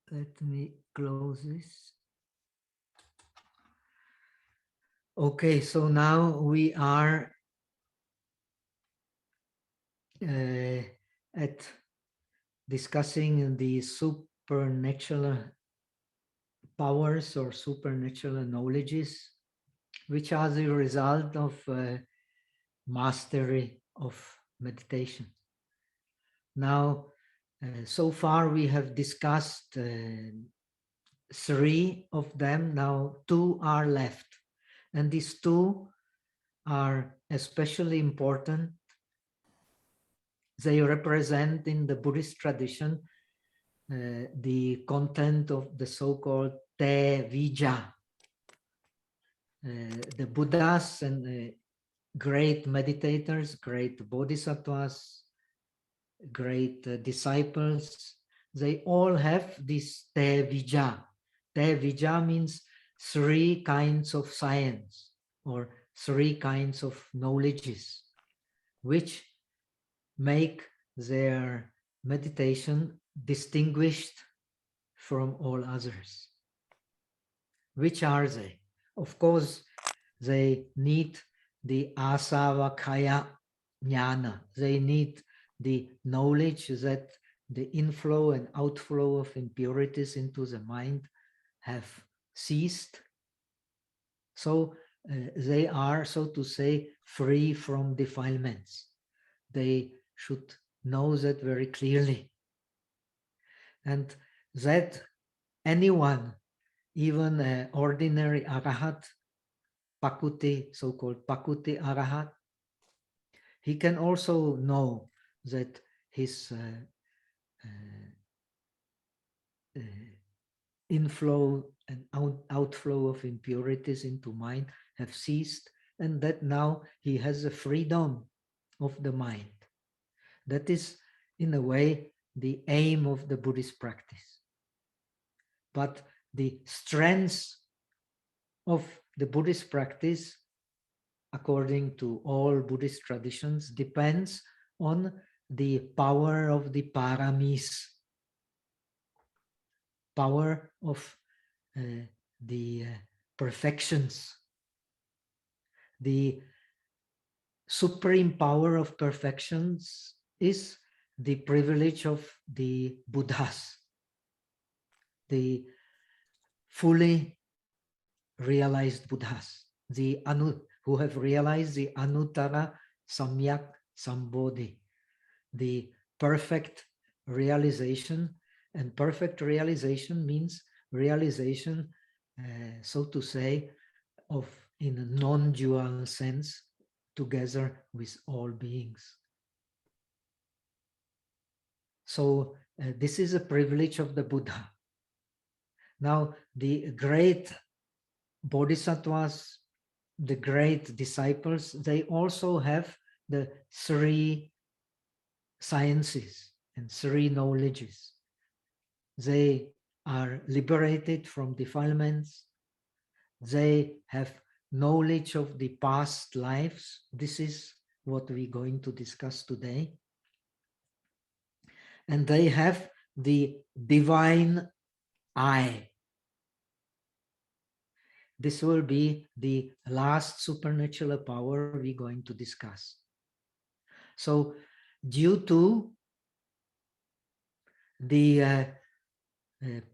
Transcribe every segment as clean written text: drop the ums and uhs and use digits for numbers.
Let me close this. Okay, so now we are at discussing the supernatural powers or supernatural knowledges, which are the result of mastery of meditation. Now, so far we have discussed 3 of them. Now 2 are left, and these 2 are especially important. They represent in the Buddhist tradition the content of the so-called Te Vija. The Buddhas and great meditators, great bodhisattvas, great disciples, they all have this Te Vija. Te Vija means 3 kinds of science or 3 kinds of knowledges, which make their meditation distinguished from all others. Which are they? Of course, they need the asavakaya jnana. They need the knowledge that the inflow and outflow of impurities into the mind have ceased. So they are, so to say, free from defilements. They should know that very clearly. And that anyone, even an ordinary arahat, pakuti, so-called pakuti arahat, he can also know that his inflow and outflow of impurities into mind have ceased, and that now he has a freedom of the mind. That is, in a way, the aim of the Buddhist practice. But the strength of the Buddhist practice, according to all Buddhist traditions, depends on the power of the paramis, power of the perfections. The supreme power of perfections is the privilege of the Buddhas, the fully realized Buddhas, who have realized the Anuttara Samyak Sambodhi, the perfect realization. And perfect realization means realization, so to say, of in a non-dual sense, together with all beings. So this is a privilege of the Buddha. Now, the great bodhisattvas, the great disciples, they also have the 3 sciences and 3 knowledges. They are liberated from defilements. They have knowledge of the past lives. This is what we're going to discuss today. And they have the divine eye. This will be the last supernatural power we're going to discuss. So, due to the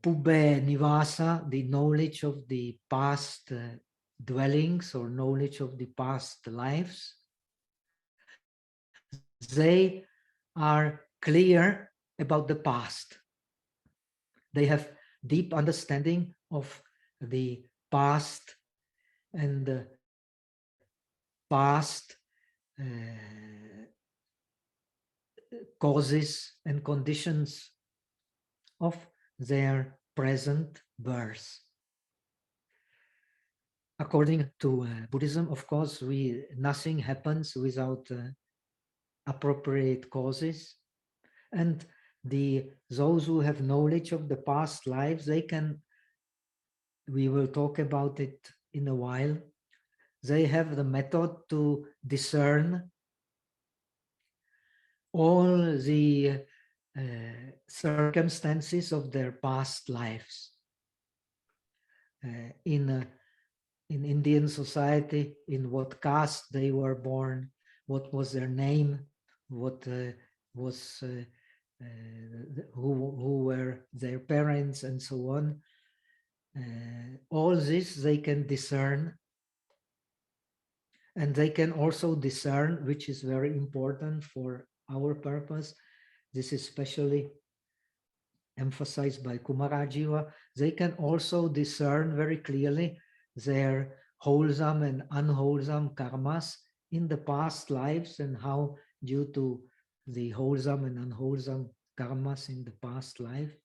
Pubbe Nivasa, the knowledge of the past dwellings or knowledge of the past lives, they are clear about the past. They have deep understanding of the past and the past causes and conditions of their present birth. According to Buddhism, of course, nothing happens without appropriate causes, and those who have knowledge of the past lives, they can, we will talk about it in a while, they have the method to discern all the circumstances of their past lives. In Indian society, in what caste they were born, what was their name, what was who were their parents, and so on. All this they can discern, and they can also discern, which is very important for our purpose. This is especially emphasized by Kumarajiva. They can also discern very clearly their wholesome and unwholesome karmas in the past lives, and how, due to the wholesome and unwholesome karmas in the past life,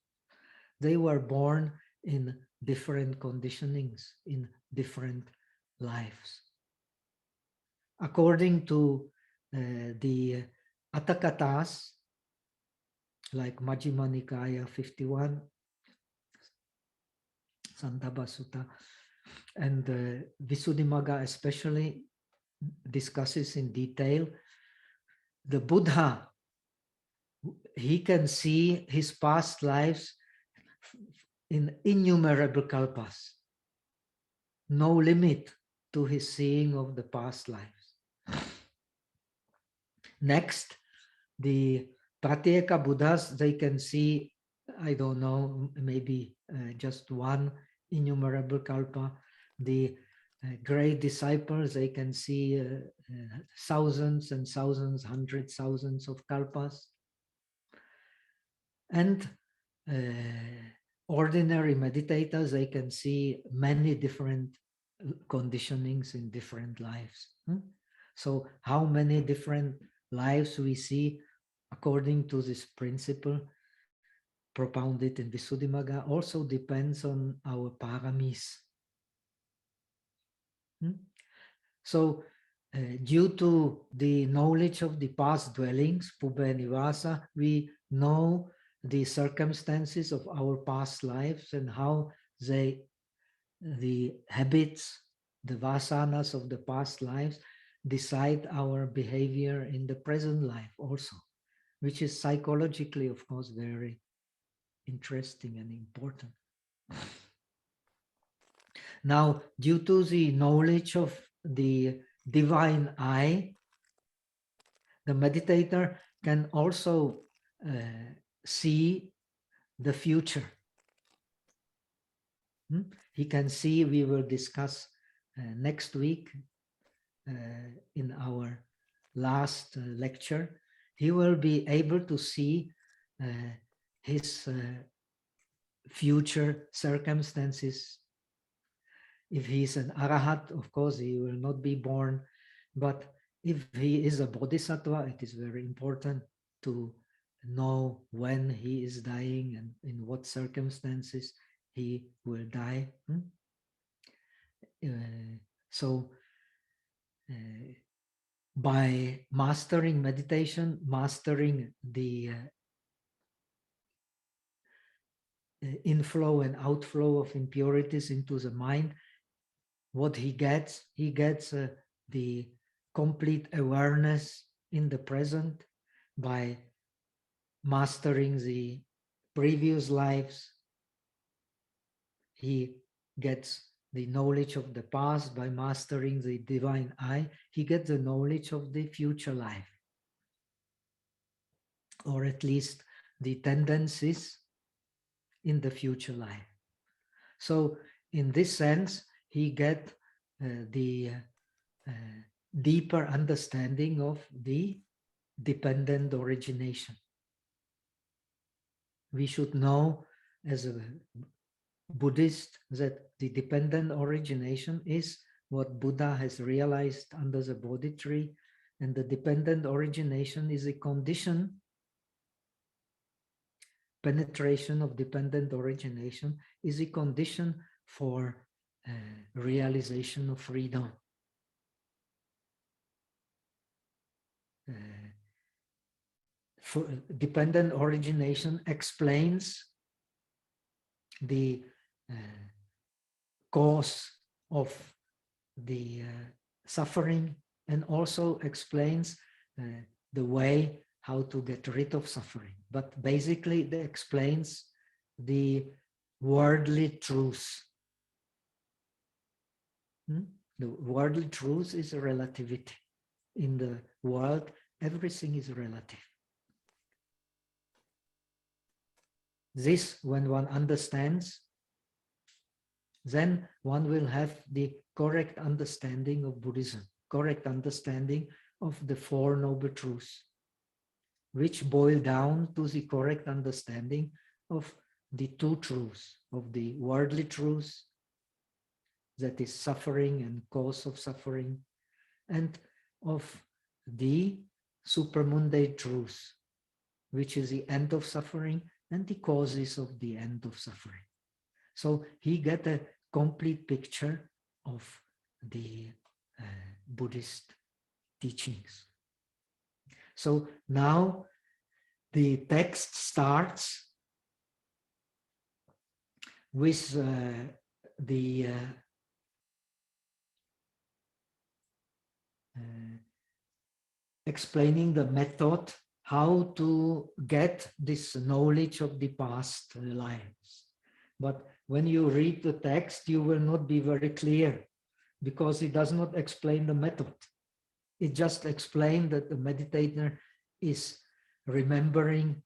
they were born in different conditionings, in different lives. According to the Atthakathas, like Majjhima Nikaya 51, Sandabha Sutta, and Visuddhimagga especially discusses in detail, the Buddha, he can see his past lives in innumerable kalpas. No limit to his seeing of the past lives. Next, the Pratyeka Buddhas, they can see, I don't know, maybe just one innumerable kalpa. The great disciples, they can see thousands and thousands, hundreds, thousands of kalpas. And ordinary meditators, they can see many different conditionings in different lives. So how many different lives we see according to this principle propounded in Visuddhimagga also depends on our paramis. So due to the knowledge of the past dwellings, Pubbaya Nivasa, we know the circumstances of our past lives and how the habits, the vasanas of the past lives decide our behavior in the present life also, which is psychologically, of course, very interesting and important. Now, due to the knowledge of the divine I, the meditator can also see the future. He can see, we will discuss next week in our last lecture, he will be able to see his future circumstances. If he is an arahat, of course, he will not be born. But if he is a bodhisattva, it is very important to know when he is dying and in what circumstances he will die. So by mastering meditation, mastering the inflow and outflow of impurities into the mind, what he gets the complete awareness in the present by mastering the previous lives. He gets the knowledge of the past by mastering the divine I. He gets the knowledge of the future life, or at least the tendencies in the future life. So in this sense, he gets the deeper understanding of the dependent origination. We should know as a Buddhist that the dependent origination is what Buddha has realized under the Bodhi tree, and the dependent origination is a condition. Penetration of dependent origination is a condition for realization of freedom. For dependent origination explains the cause of the suffering, and also explains the way how to get rid of suffering. But basically it explains the worldly truth. The worldly truth is a relativity. In the world, everything is relative. This, when one understands, then one will have the correct understanding of Buddhism, correct understanding of the Four Noble Truths, which boil down to the correct understanding of the two truths, of the worldly truth, that is suffering and cause of suffering, and of the supramundane truth, which is the end of suffering and the causes of the end of suffering. So he got a complete picture of the Buddhist teachings. So now the text starts with explaining the method how to get this knowledge of the past lives. But when you read the text, you will not be very clear because it does not explain the method. It just explains that the meditator is remembering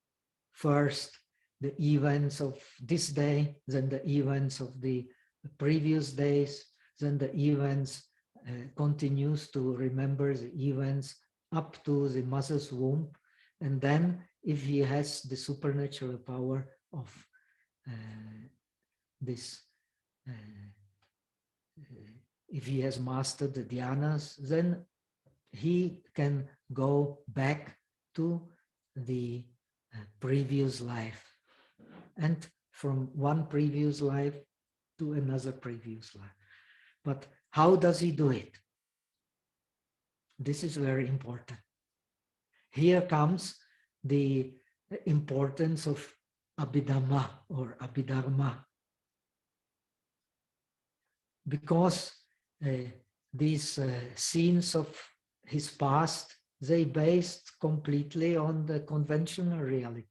first the events of this day, then the events of the previous days, then the events continues to remember the events up to the mother's womb. And then if he has the supernatural power of if he has mastered the dhyanas, then he can go back to the previous life, and from one previous life to another previous life. But how does he do it? This is very important. Here comes the importance of Abhidhamma or Abhidharma, because these scenes of his past, they based completely on the conventional reality.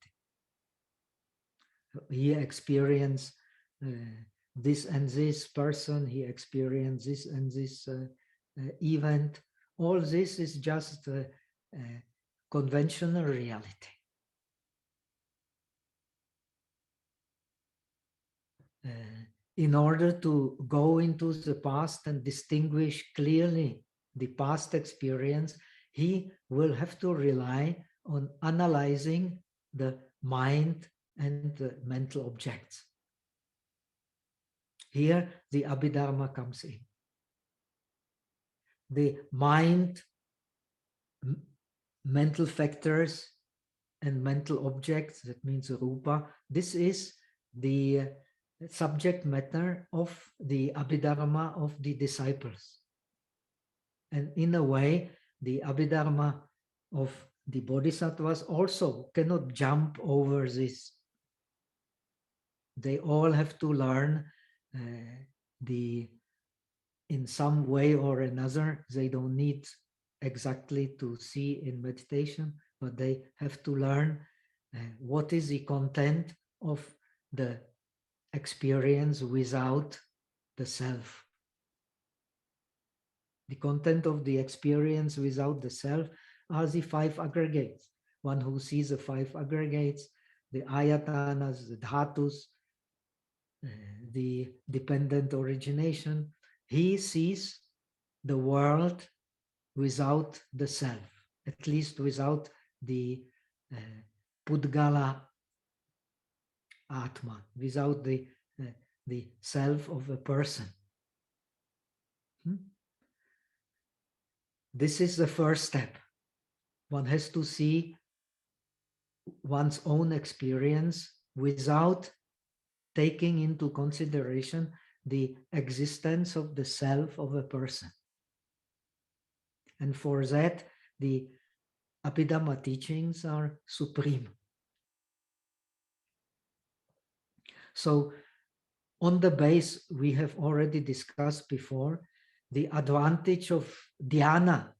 He experienced this and this person, he experienced this and this event. All this is just conventional reality. In order to go into the past and distinguish clearly the past experience, he will have to rely on analyzing the mind and the mental objects. Here, the Abhidharma comes in. The mind, mental factors, and mental objects, that means rupa, this is the subject matter of the Abhidharma of the disciples. And in a way, the Abhidharma of the bodhisattvas also cannot jump over this. They all have to learn in some way or another. They don't need exactly to see in meditation, but they have to learn what is the content of the experience without the self. The content of the experience without the self are the five aggregates. One who sees the five aggregates, the ayatanas, the dhatus, the dependent origination, he sees the world without the self, at least without the Pudgala Atma, without the self of a person. This is the first step. One has to see one's own experience without taking into consideration the existence of the self of a person. And for that, the Abhidhamma teachings are supreme. So on the base, we have already discussed before, the advantage of dhyana,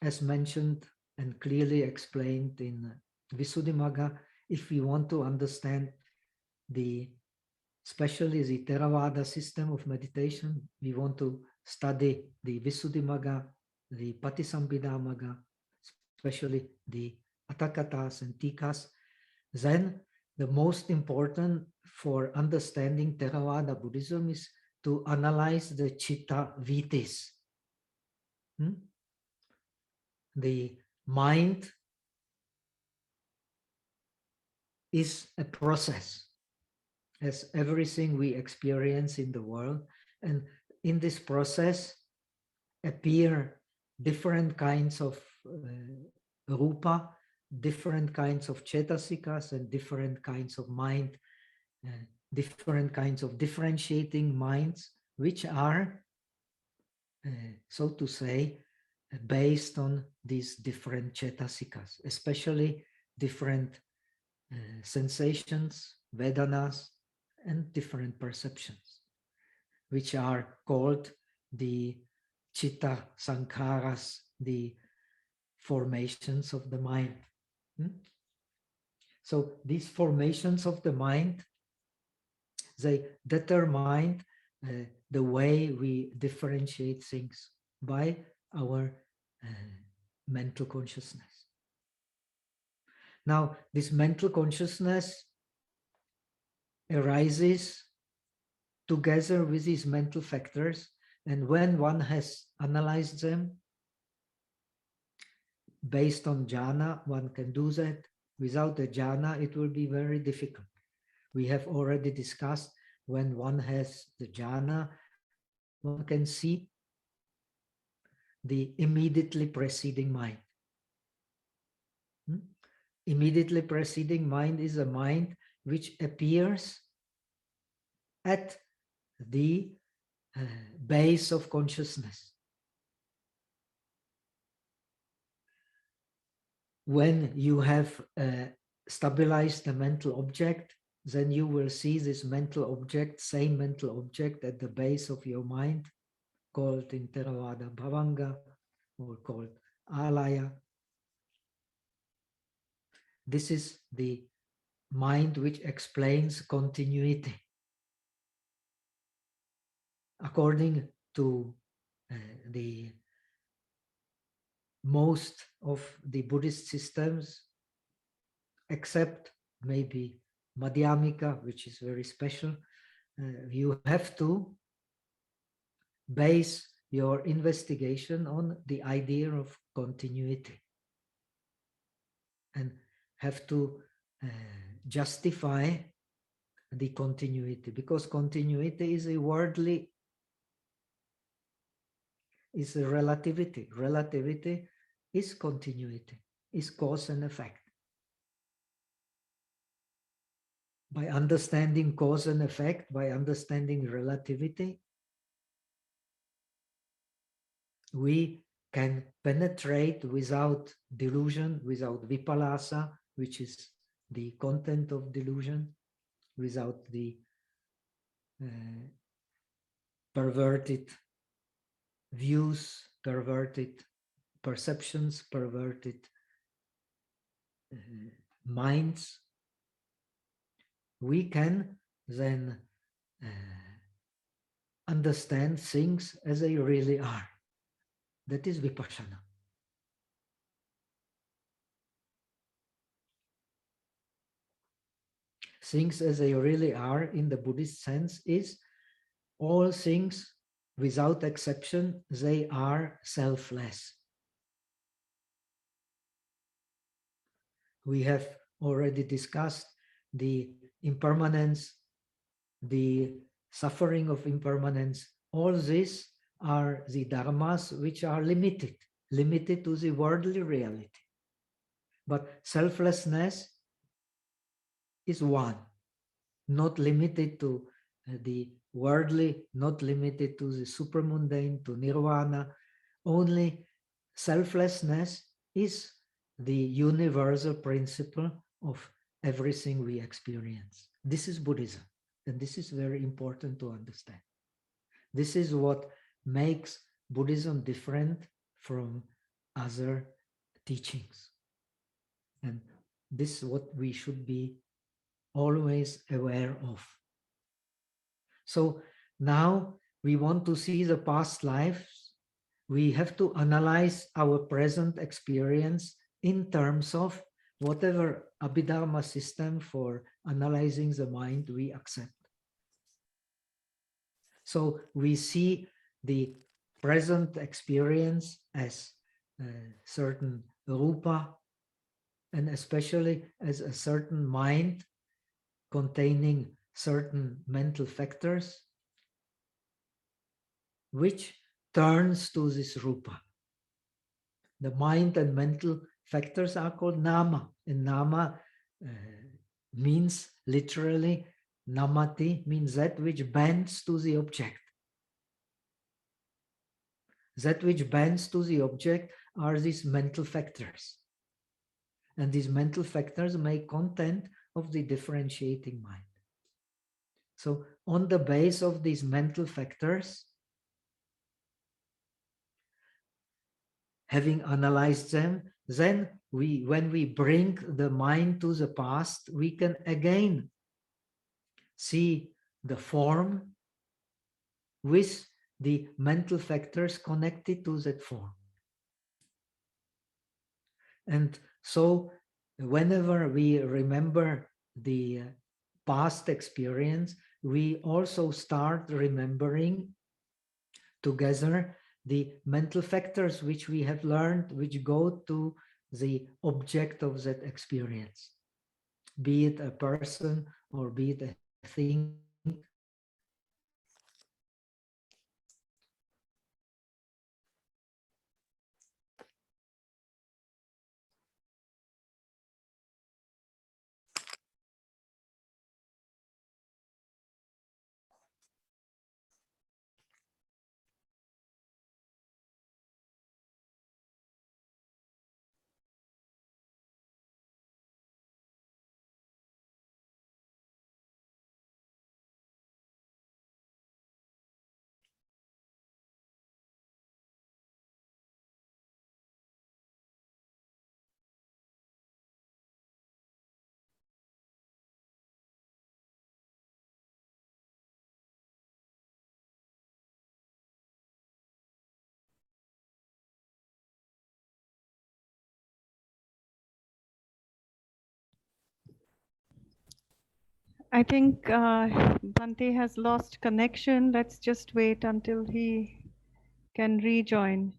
as mentioned and clearly explained in Visuddhimagga. If we want to understand especially the Theravada system of meditation, we want to study the Visuddhimagga, the Patisambhidamagga, especially the Atthakathas and Tikas, then the most important for understanding Theravada Buddhism is to analyze the chitta vittis. The mind is a process, as everything we experience in the world. And in this process appear different kinds of rupa, different kinds of cetasikas, and different kinds of mind, different kinds of differentiating minds, which are, so to say, based on these different cetasikas, especially different sensations, vedanas, and different perceptions, which are called the chitta sankharas, the formations of the mind. So these formations of the mind, they determine the way we differentiate things by our mental consciousness. Now, this mental consciousness arises together with these mental factors, and when one has analyzed them based on jhana, one can do that. Without the jhana, it will be very difficult. We have already discussed when one has the jhana, one can see the immediately preceding mind. Immediately preceding mind is a mind which appears at the base of consciousness. When you have stabilized the mental object, then you will see this mental object, same mental object at the base of your mind, called in Theravada bhavanga, or called alaya. This is the mind which explains continuity. According to the most of the Buddhist systems, except maybe Madhyamika, which is very special, you have to base your investigation on the idea of continuity and have to justify the continuity, because continuity is a worldly, is a relativity. Relativity is continuity, is cause and effect. By understanding cause and effect, by understanding relativity, we can penetrate without delusion, without vipallasa, which is the content of delusion, without the perverted views, perverted perceptions, perverted minds. We can then understand things as they really are. That is vipassana. Things as they really are in the Buddhist sense is all things without exception, they are selfless. We have already discussed the impermanence, the suffering of impermanence. All these are the dharmas which are limited to the worldly reality. But selflessness is one, not limited to the worldly, not limited to the supramundane, to nirvana. Only selflessness is the universal principle of everything we experience. This is Buddhism, and this is very important to understand. This is what makes Buddhism different from other teachings. And this is what we should be always aware of. So now we want to see the past lives. We have to analyze our present experience in terms of whatever Abhidharma system for analyzing the mind we accept. So we see the present experience as a certain rupa, and especially as a certain mind containing certain mental factors, which turns to this rupa. The mind and mental factors are called nama, and nama means literally, namati means that which bends to the object. That which bends to the object are these mental factors. And these mental factors make content of the differentiating mind. So on the base of these mental factors, having analyzed them, then when we bring the mind to the past, we can again see the form with the mental factors connected to that form. And so whenever we remember the past experience, we also start remembering together the mental factors which we have learned, which go to the object of that experience, be it a person or be it a thing. I think Bhante has lost connection. Let's just wait until he can rejoin.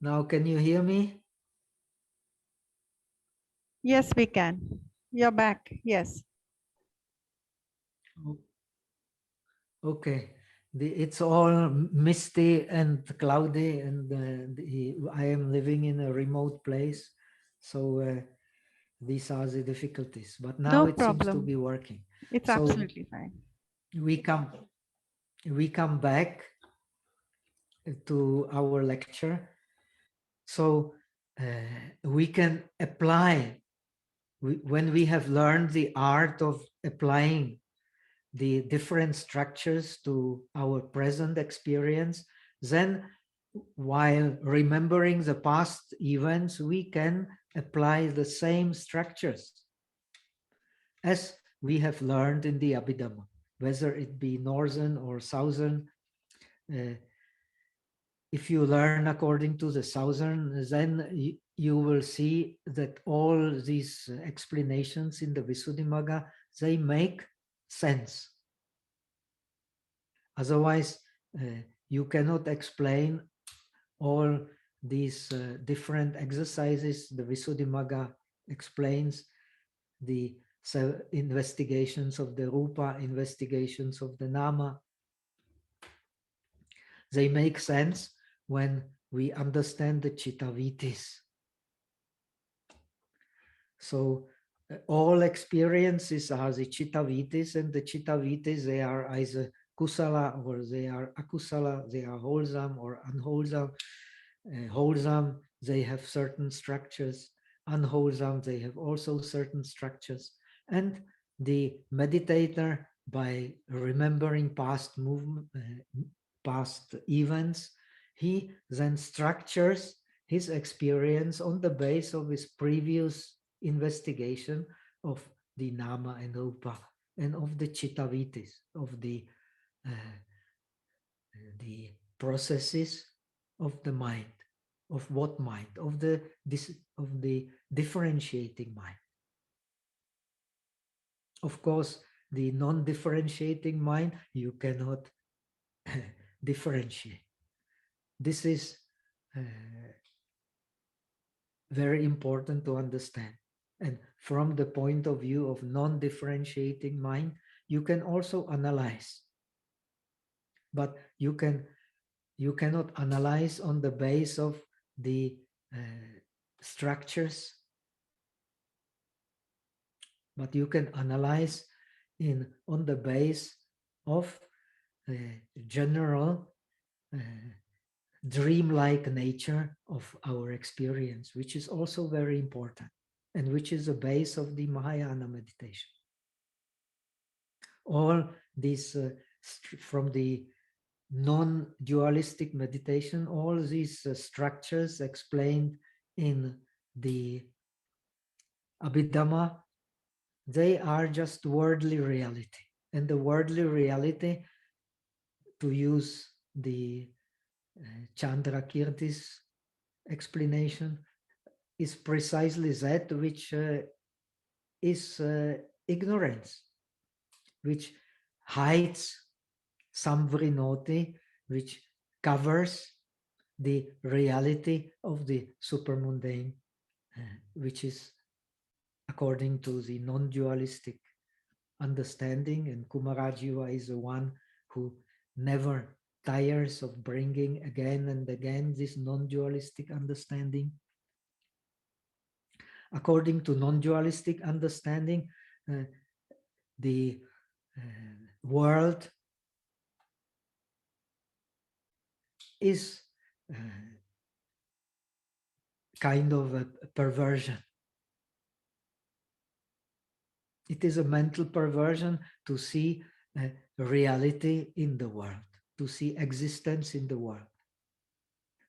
Now, can you hear me? Yes, we can. You're back. Yes. Okay. It's all misty and cloudy, and I am living in a remote place. So these are the difficulties. But now No it seems to problem. be working. It's So absolutely fine. we come back to our lecture. So we can apply, when we have learned the art of applying the different structures to our present experience, then while remembering the past events, we can apply the same structures as we have learned in the Abhidhamma, whether it be northern or southern. If you learn according to the southern, then you will see that all these explanations in the Visuddhimagga, they make sense. Otherwise, you cannot explain all these different exercises the Visuddhimagga explains the investigations of the Rupa, investigations of the Nama. They make sense when we understand the Chittavitis. So all experiences are the Chittavitis, and the Chittavitis, they are either kusala or they are akusala, they are wholesome or unwholesome. Wholesome, they have certain structures. Unwholesome, they have also certain structures. And the meditator, by remembering past movement, past events, he then structures his experience on the base of his previous investigation of the Nama and Rupa and of the Chittavitis, of the processes of the mind. Of what mind? Of the differentiating mind. Of course, the non-differentiating mind, you cannot differentiate. This is very important to understand. And from the point of view of non-differentiating mind, you can also analyze. But you cannot analyze on the base of the structures, but you can analyze on the base of general dreamlike nature of our experience, which is also very important and which is the base of the Mahayana meditation. All these from the non-dualistic meditation, all these structures explained in the Abhidhamma, they are just worldly reality. And the worldly reality, to use the Chandrakirti's explanation, is precisely that which is ignorance, which hides samvrinoti, which covers the reality of the supermundane, which is according to the non-dualistic understanding. And Kumarajiva is the one who never tires of bringing again and again this non-dualistic understanding. According to non-dualistic understanding, the world is kind of a perversion. It is a mental perversion to see reality in the world, to see existence in the world,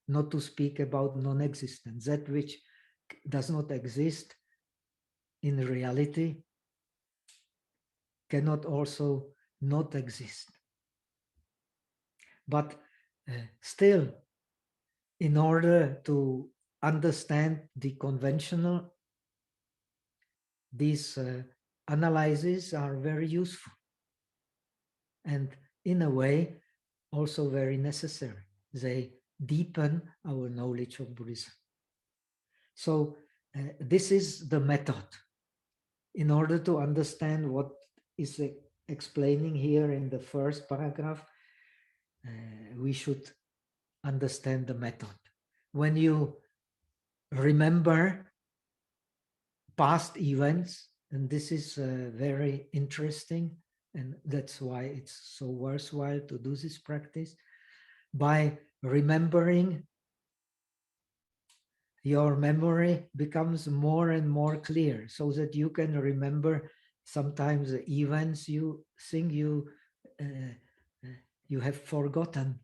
not to speak about non-existence. That which does not exist in reality cannot also not exist. But still, in order to understand the conventional, these analyses are very useful and in a way also very necessary. They deepen our knowledge of Buddhism. So this is the method. In order to understand what is explaining here in the first paragraph, we should understand the method. When you remember past events, and this is very interesting, and that's why it's so worthwhile to do this practice, by remembering, your memory becomes more and more clear, so that you can remember sometimes the events you think you have forgotten.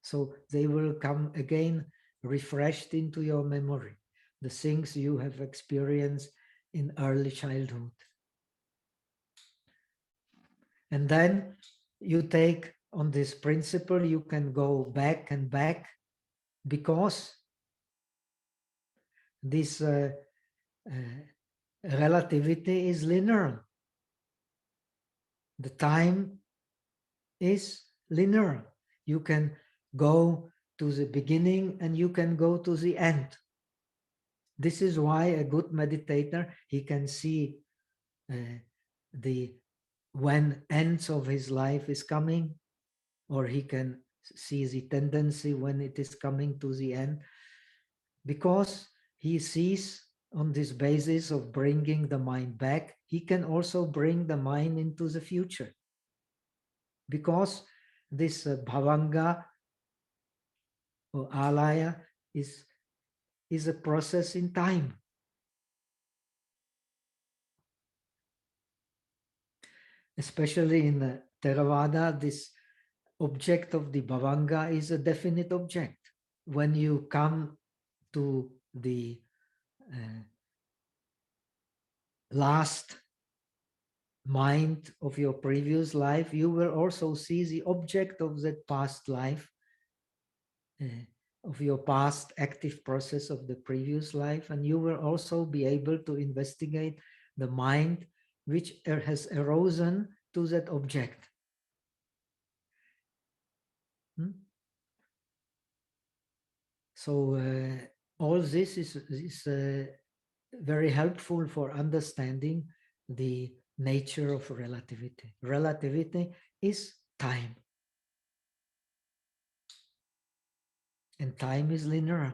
So they will come again refreshed into your memory, the things you have experienced in early childhood. And then you take on this principle, you can go back and back, because this relativity is linear. The time is linear. You can go to the beginning and you can go to the end. This is why a good meditator, he can see the when ends of his life is coming, or he can see the tendency when it is coming to the end, because he sees on this basis of bringing the mind back, he can also bring the mind into the future. Because this bhavanga or alaya is a process in time. Especially in Theravada, this object of the bhavanga is a definite object. When you come to the last mind of your previous life, you will also see the object of that past life, of your past active process of the previous life, and you will also be able to investigate the mind which has arisen to that object. So all this is very helpful for understanding the nature of relativity. Relativity is time. And time is linear.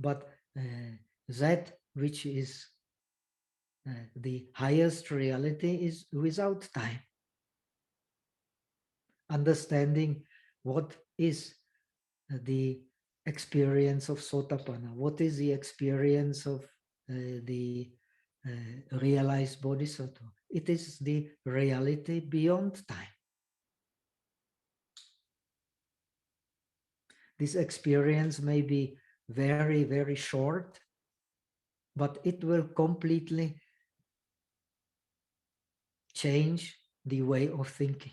But that which is the highest reality is without time. Understanding what is the experience of Sotapanna, what is the experience of the realized bodhisattva. It is the reality beyond time. This experience may be very, very short, but it will completely change the way of thinking.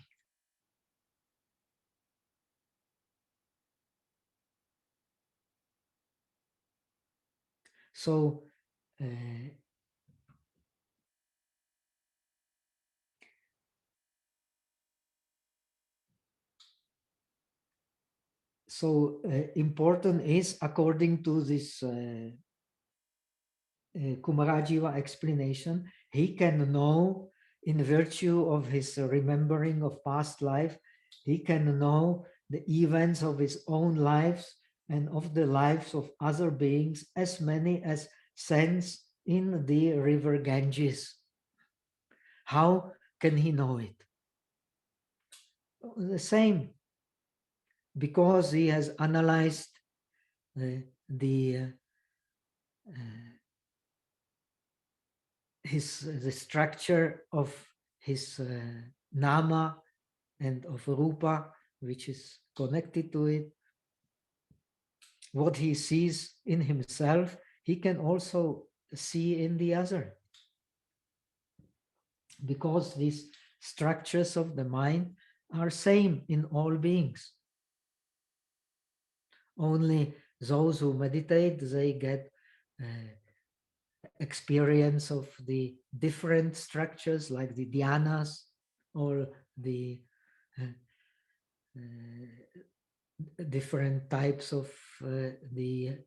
So important is, according to this Kumarajiva explanation, he can know, in virtue of his remembering of past life, he can know the events of his own lives and of the lives of other beings, as many as sands in the river Ganges. How can he know it? The same, because he has analyzed the structure of his nama and of rupa, which is connected to it. What he sees in himself, he can also see in the other. Because these structures of the mind are same in all beings. Only those who meditate, they get experience of the different structures like the dhyanas or the different types of the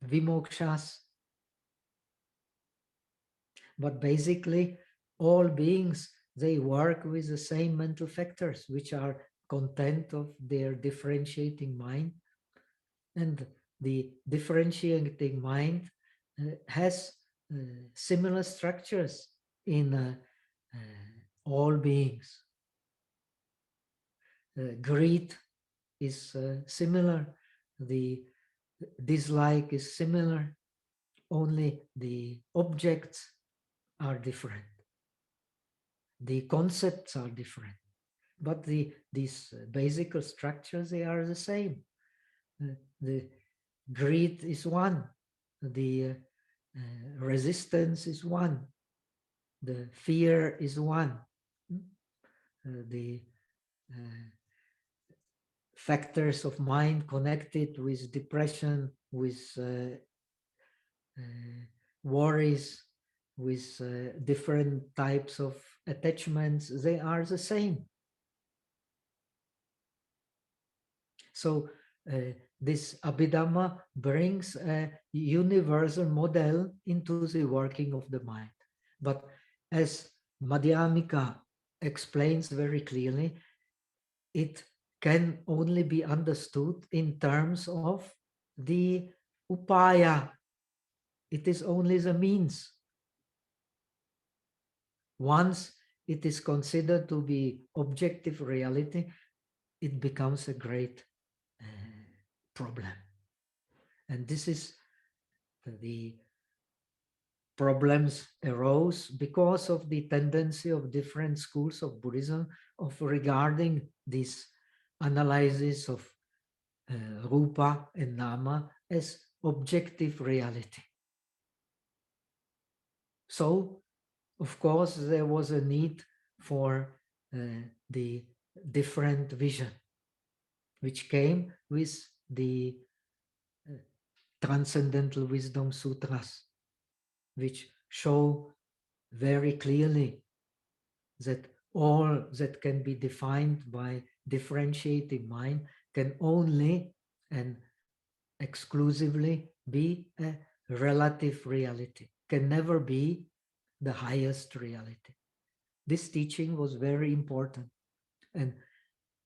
vimokshas. But basically, all beings, they work with the same mental factors, which are content of their differentiating mind. And the differentiating mind has similar structures in all beings. Greed is similar, the dislike is similar, only the objects are different. The concepts are different, but these basic structures, they are the same. The greed is one, the resistance is one, the fear is one, the factors of mind connected with depression, with worries, with different types of attachments, they are the same. So this Abhidhamma brings a universal model into the working of the mind. But as Madhyamika explains very clearly, it can only be understood in terms of the upaya. It is only the means. Once it is considered to be objective reality, it becomes a great problem. And this is the problems arose because of the tendency of different schools of Buddhism of regarding this analysis of rupa and nama as objective reality. So, of course, there was a need for the different vision, which came with the Transcendental Wisdom Sutras, which show very clearly that all that can be defined by differentiating mind can only and exclusively be a relative reality, can never be the highest reality. This teaching was very important, and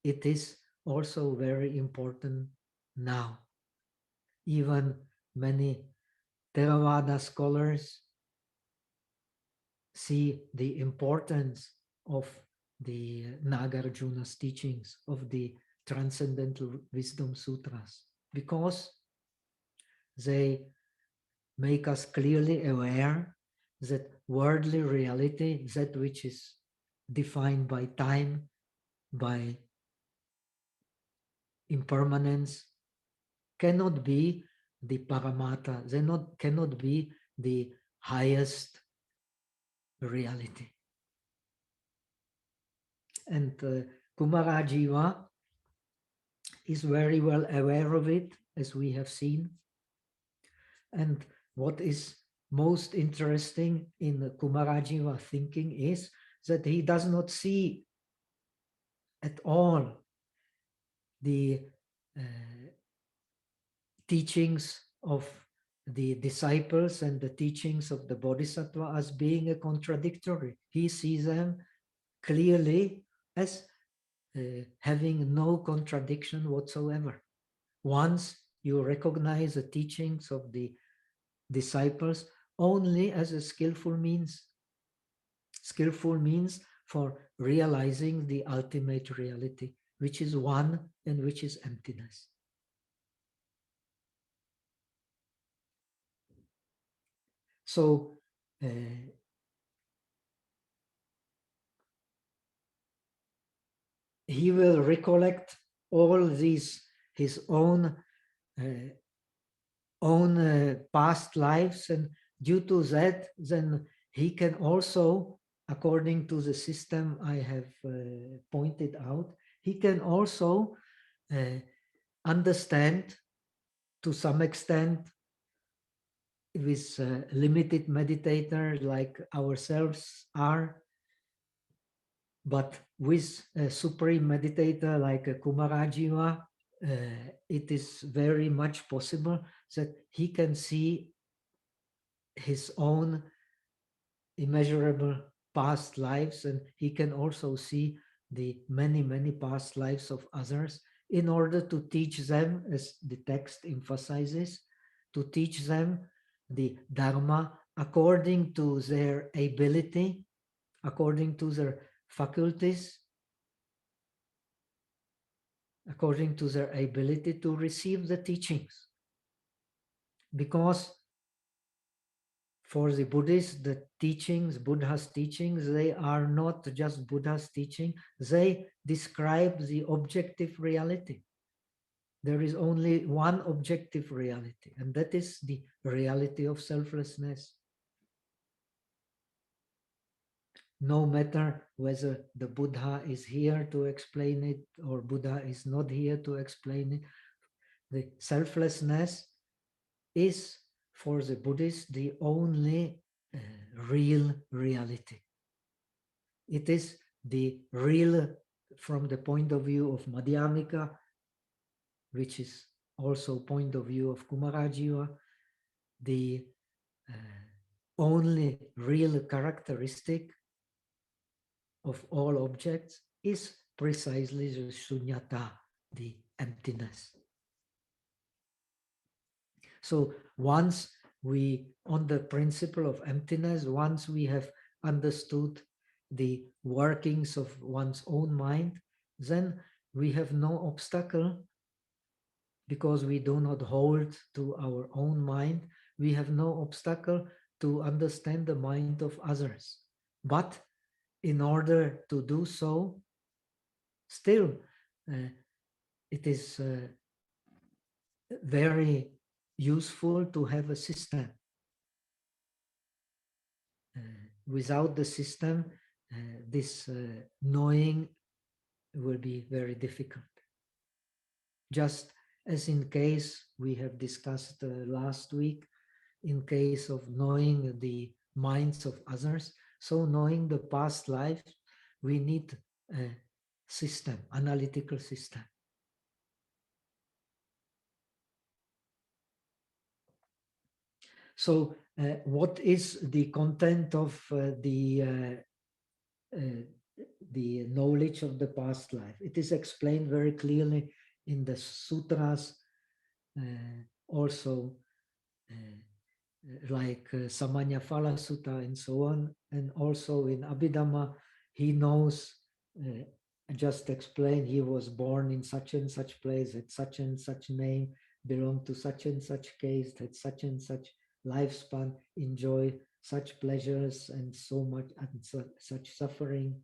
it is also very important now. Even many Theravada scholars see the importance of the Nagarjuna's teachings, of the Transcendental Wisdom Sutras, because they make us clearly aware that worldly reality, that which is defined by time, by impermanence, cannot be the paramata, cannot be the highest reality. And Kumarajiva is very well aware of it, as we have seen. And what is most interesting in Kumarajiva thinking is that he does not see at all the teachings of the disciples and the teachings of the bodhisattva as being a contradictory. He sees them clearly as having no contradiction whatsoever. Once you recognize the teachings of the disciples only as a skillful means for realizing the ultimate reality, which is one and which is emptiness. So he will recollect all these, his own past lives, and due to that, then he can also, according to the system I have pointed out, he can also understand to some extent with limited meditators like ourselves are, but with a supreme meditator like a Kumarajiva, it is very much possible that he can see his own immeasurable past lives, and he can also see the many past lives of others in order to teach them, as the text emphasizes, to teach them the Dharma according to their ability, according to their faculties, according to their ability to receive the teachings. Because for the Buddhists, the teachings, Buddha's teachings, they are not just Buddha's teaching, they describe the objective reality. There is only one objective reality, and that is the reality of selflessness. No matter whether the Buddha is here to explain it or Buddha is not here to explain it, the selflessness is for the Buddhists the only real reality. It is the real, from the point of view of Madhyamika, which is also point of view of Kumarajiva, the only real characteristic of all objects is precisely the shunyata, the emptiness. So once we, on the principle of emptiness, once we have understood the workings of one's own mind, then we have no obstacle, because we do not hold to our own mind, we have no obstacle to understand the mind of others. But in order to do so, still it is very useful to have a system. Without the system, this knowing will be very difficult. Just as in case we have discussed last week, in case of knowing the minds of others, so knowing the past life, we need a system, analytical system. So what is the content of the knowledge of the past life? It is explained very clearly in the sutras, also like Samanya Phala Sutta and so on, and also in Abhidhamma, he knows, just explained, he was born in such and such place, had such and such name, belonged to such and such caste, had such and such lifespan, enjoy such pleasures and so much and such suffering.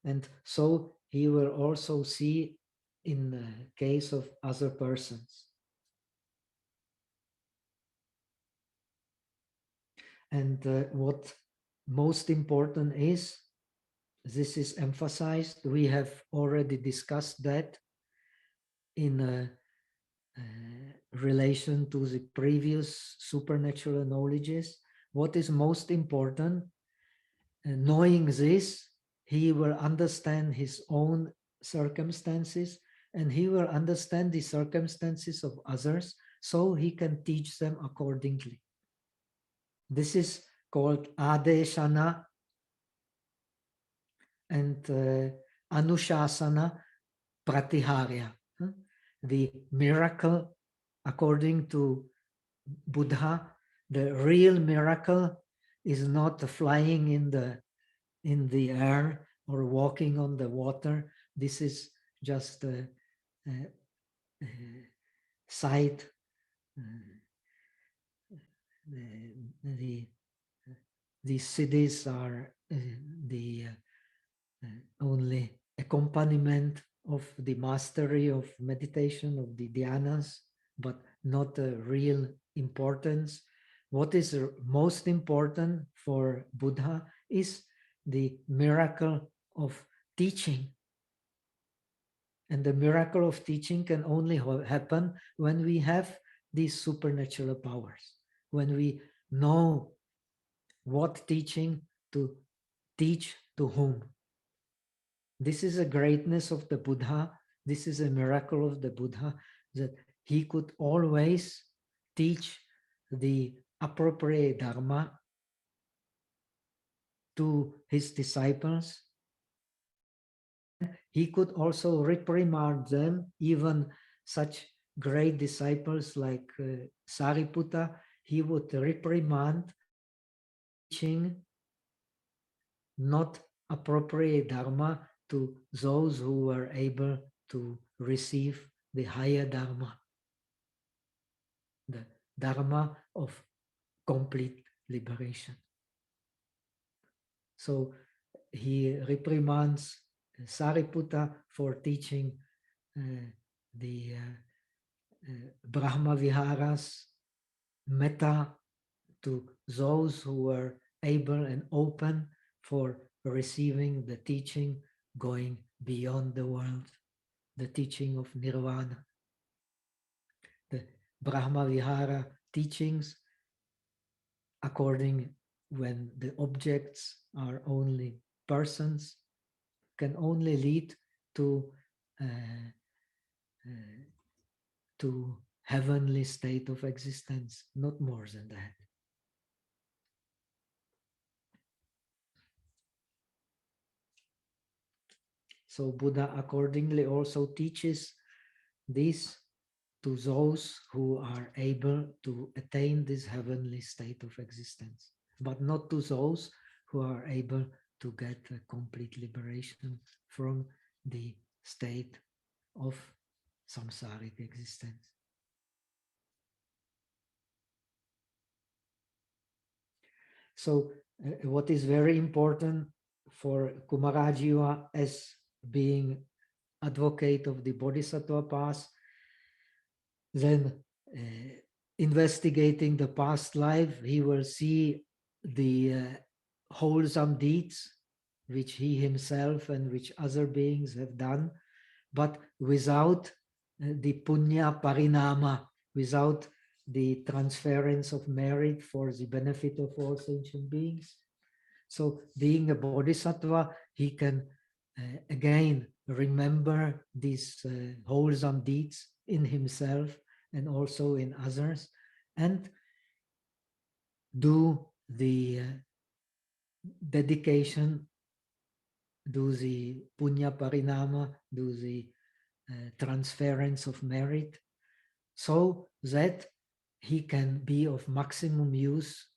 And so he will also see in the case of other persons. And what most important is, this is emphasized, we have already discussed that in relation to the previous supernatural knowledges. What is most important, knowing this, he will understand his own circumstances, and he will understand the circumstances of others, so he can teach them accordingly. This is called adeshana and anushasana pratiharya. The miracle, according to Buddha, the real miracle is not flying in the air or walking on the water. This is just a sight. These cities are the only accompaniment of the mastery of meditation, of the dhyanas, but not a real importance. What is most important for Buddha is the miracle of teaching. And the miracle of teaching can only happen when we have these supernatural powers, when we know what teaching to teach to whom. This is a greatness of the Buddha. This is a miracle of the Buddha, that he could always teach the appropriate Dharma to his disciples. He could also reprimand them, even such great disciples like Sariputta. He would reprimand teaching not appropriate Dharma to those who were able to receive the higher Dharma, the Dharma of complete liberation. So he reprimands Sariputta for teaching the Brahma Viharas, metta, to those who were able and open for receiving the teaching going beyond the world, the teaching of nirvana. The Brahma Vihara teachings, according when the objects are only persons, can only lead to to heavenly state of existence, not more than that. So Buddha accordingly also teaches this to those who are able to attain this heavenly state of existence, but not to those who are able to get a complete liberation from the state of samsaric existence. So what is very important for Kumarajiva as being advocate of the bodhisattva path, then investigating the past life, he will see the wholesome deeds which he himself and which other beings have done, but without the punya parinama, without the transference of merit for the benefit of all sentient beings. So being a bodhisattva, he can again remember these wholesome deeds in himself and also in others, and do the dedication, do the punya parinama, do the transference of merit, so that he can be of maximum use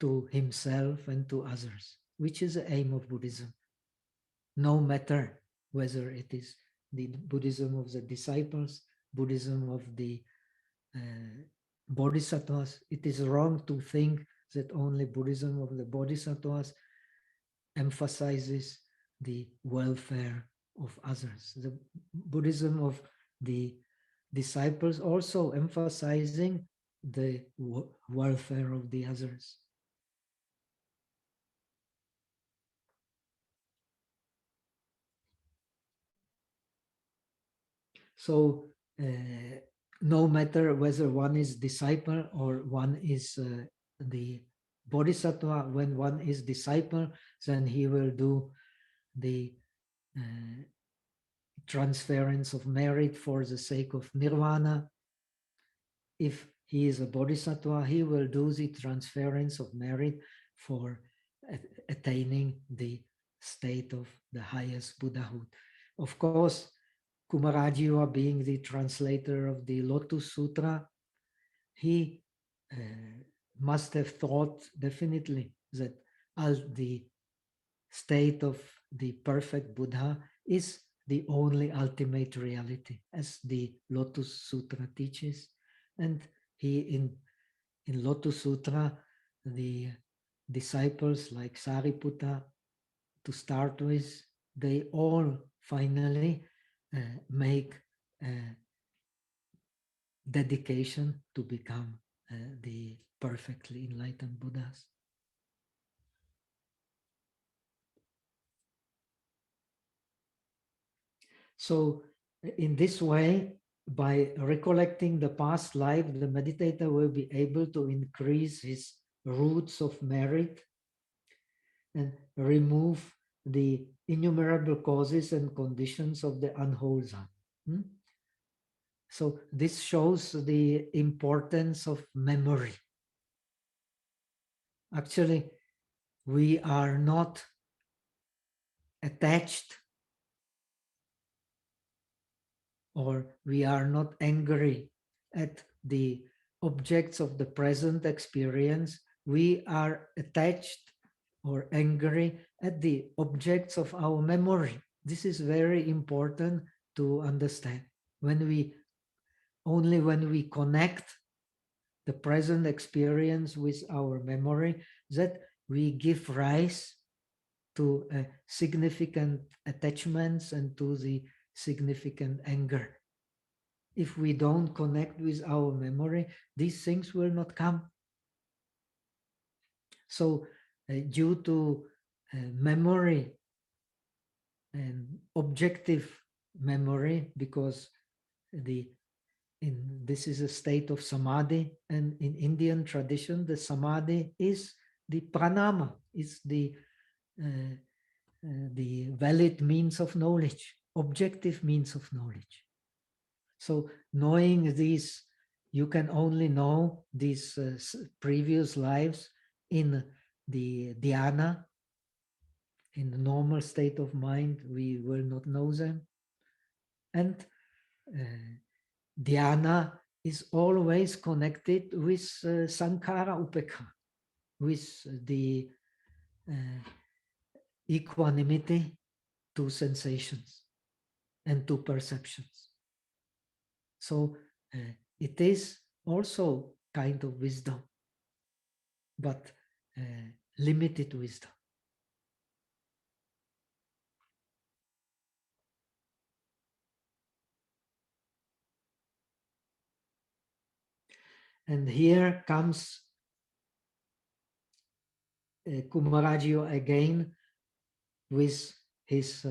to himself and to others, which is the aim of Buddhism. No matter whether it is the Buddhism of the disciples, Buddhism of the bodhisattvas, it is wrong to think that only Buddhism of the bodhisattvas emphasizes the welfare of others. The Buddhism of the disciples also emphasizing the welfare of the others. So no matter whether one is disciple or one is the bodhisattva, when one is disciple, then he will do the transference of merit for the sake of nirvana. If he is a bodhisattva, he will do the transference of merit for attaining the state of the highest Buddhahood. Of course, Kumarajiva, being the translator of the Lotus Sutra, he must have thought definitely that as the state of the perfect Buddha is the only ultimate reality, as the Lotus Sutra teaches. And he in Lotus Sutra, the disciples like Sariputta, to start with, they all finally make dedication to become the perfectly enlightened Buddhas. So in this way, by recollecting the past life, the meditator will be able to increase his roots of merit and remove the innumerable causes and conditions of the unwholesome. So this shows the importance of memory. Actually, we are not attached or we are not angry at the objects of the present experience. We are attached or angry at the objects of our memory. This is very important to understand. Only when we connect the present experience with our memory, that we give rise to significant attachments and to the significant anger. If we don't connect with our memory, these things will not come. So due to memory and objective memory, because this is a state of samadhi, and in Indian tradition, the samadhi is the pranama, is the valid means of knowledge, objective means of knowledge. So knowing these, you can only know these previous lives in the dhyana, in the normal state of mind. We will not know them. And dhyana is always connected with sankhara upekha, with the equanimity to sensations and to perceptions. So it is also kind of wisdom, but limited wisdom. And here comes Kumarajiva again with his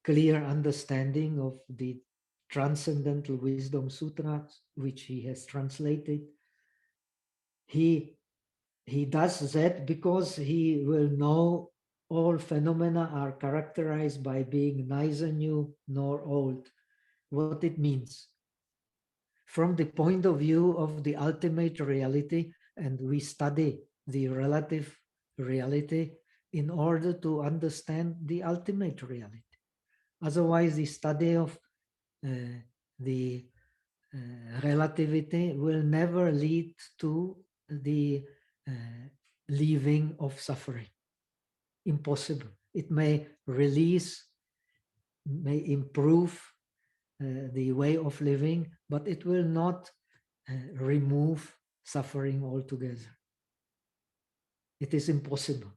clear understanding of the Transcendental Wisdom Sutra, which he has translated. He does that because he will know all phenomena are characterized by being neither new nor old. What it means. From the point of view of the ultimate reality, and we study the relative reality in order to understand the ultimate reality. Otherwise, the study of the relativity will never lead to the leaving of suffering. Impossible. It may release, may improve the way of living, but it will not remove suffering altogether. It is impossible.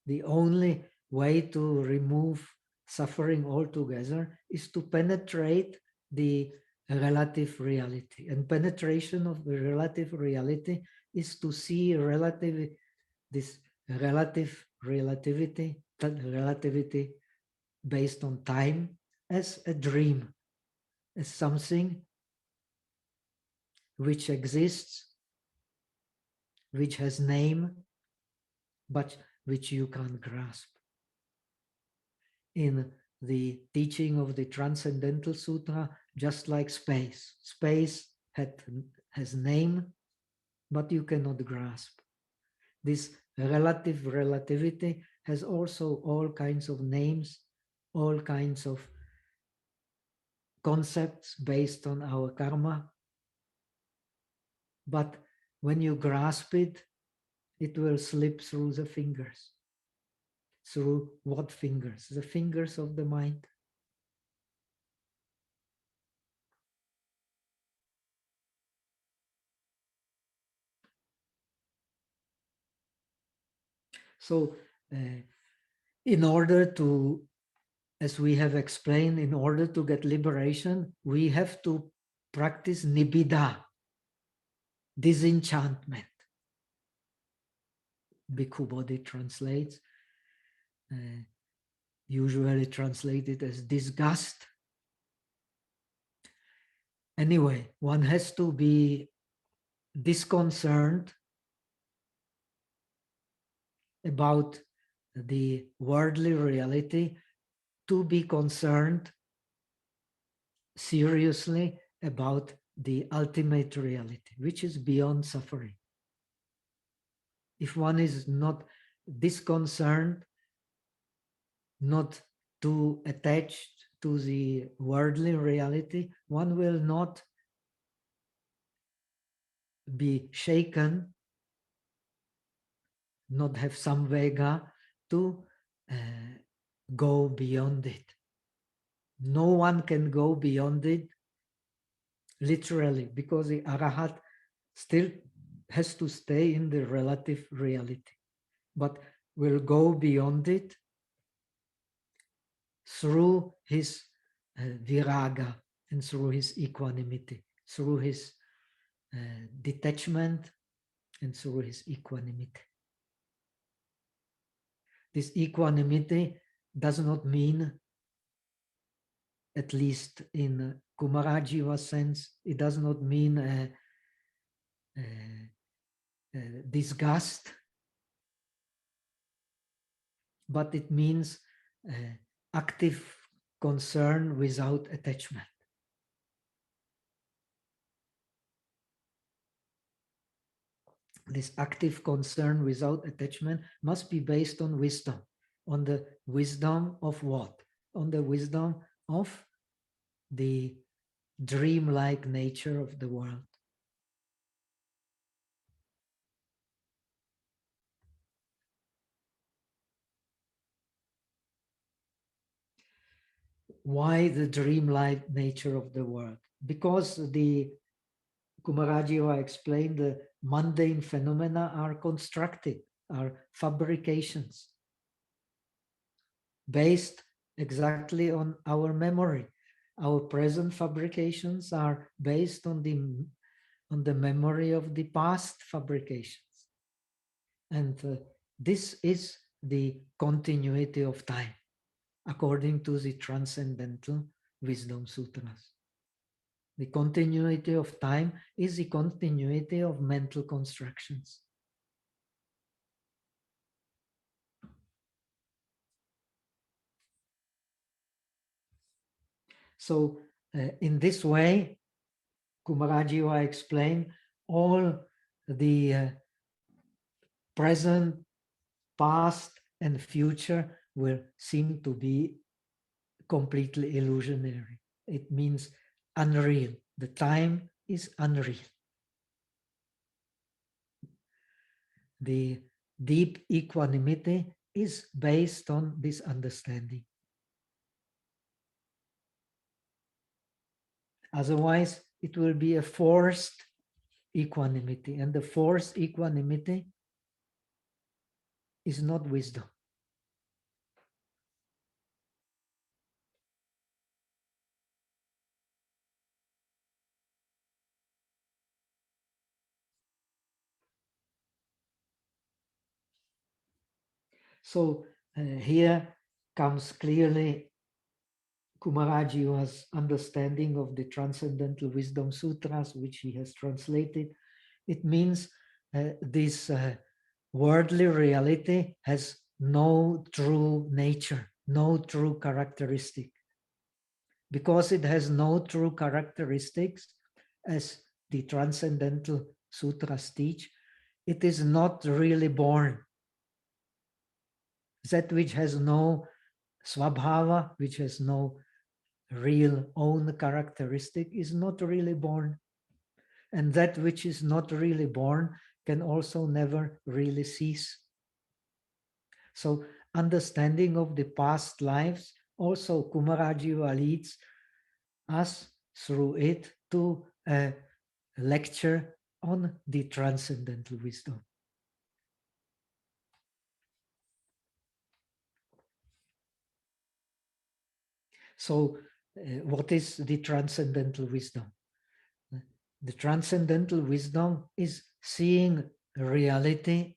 The only way to remove suffering altogether is to penetrate the relative reality. And penetration of the relative reality is to see this relativity based on time as a dream, as something which exists, which has name, but which you can't grasp. In the teaching of the Transcendental Sutra, just like space. Space has name, but you cannot grasp. This relativity has also all kinds of names, all kinds of concepts based on our karma. But when you grasp it, it will slip through the fingers. Through what fingers? The fingers of the mind. So in order to, as we have explained, in order to get liberation, we have to practice nibbida, disenchantment. Bhikkhu Bodhi translates, usually translated as disgust. Anyway, one has to be disconcerted about the worldly reality, to be concerned seriously about the ultimate reality, which is beyond suffering. If one is not disconcerted, not too attached to the worldly reality, one will not be shaken, not have samvega to go beyond it. No one can go beyond it literally, because the arahat still has to stay in the relative reality, but will go beyond it through his viraga and through his equanimity, through his detachment and through his equanimity. This equanimity does not mean, at least in Kumarajiva sense, it does not mean disgust, but it means active concern without attachment. This active concern without attachment must be based on wisdom. On the wisdom of what? On the wisdom of the dreamlike nature of the world. Why the dreamlike nature of the world? Because the Kumarajiva explained the mundane phenomena are constructed, are fabrications based exactly on our memory. Our present fabrications are based on the memory of the past fabrications. And this is the continuity of time, according to the Transcendental Wisdom Sutras. The continuity of time is the continuity of mental constructions. So in this way, Kumarajiva explained all the present, past, and future will seem to be completely illusionary. It means unreal. The time is unreal. The deep equanimity is based on this understanding. Otherwise, it will be a forced equanimity, and the forced equanimity is not wisdom. So here comes clearly Kumarajiva's understanding of the Transcendental Wisdom Sutras, which he has translated. It means this worldly reality has no true nature, no true characteristic. Because it has no true characteristics, as the Transcendental Sutras teach, it is not really born. That which has no swabhava, which has no real own characteristic, is not really born. And that which is not really born can also never really cease. So understanding of the past lives, also Kumarajiva leads us through it to a lecture on the Transcendental Wisdom. So what is the Transcendental Wisdom? The Transcendental Wisdom is seeing reality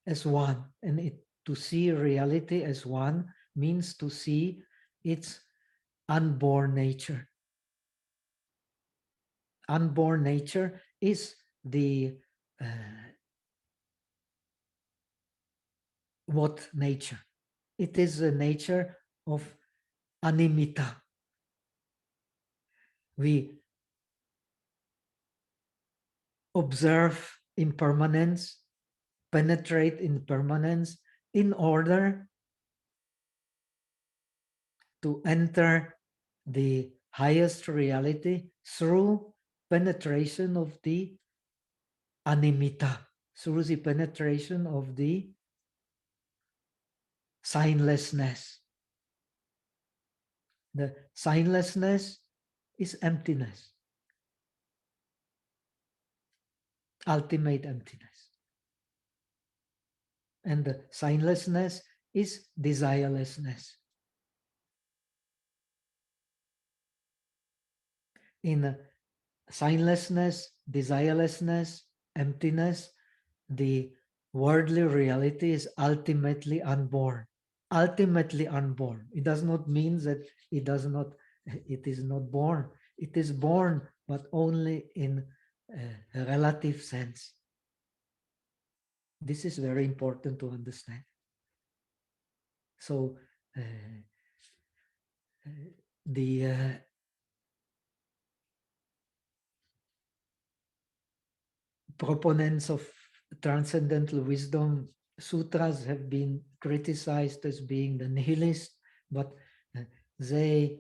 as one. And to see reality as one means to see its unborn nature. Unborn nature is the what nature? It is the nature of animita. We observe impermanence, penetrate impermanence in order to enter the highest reality through penetration of the animita, through the penetration of the signlessness. The signlessness is emptiness, ultimate emptiness. And the signlessness is desirelessness. In signlessness, desirelessness, emptiness, the worldly reality is ultimately unborn. Ultimately unborn. It does not mean that it is not born. It is born, but only in a relative sense. This is very important to understand. So the proponents of Transcendental Wisdom sutras have been criticized as being the nihilist, but they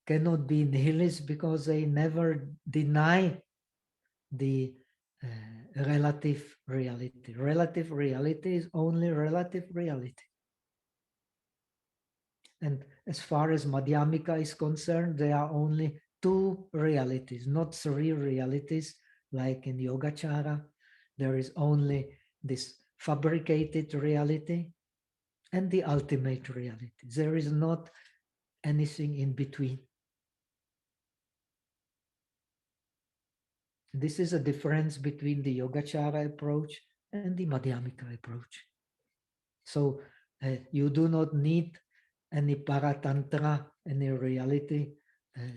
cannot be nihilist because they never deny the relative reality. Relative reality is only relative reality. And as far as Madhyamika is concerned, there are only two realities, not three realities like in Yogacara. There is only this fabricated reality and the ultimate reality. There is not anything in between. This is a difference between the Yogacara approach and the Madhyamika approach. So you do not need any paratantra, any reality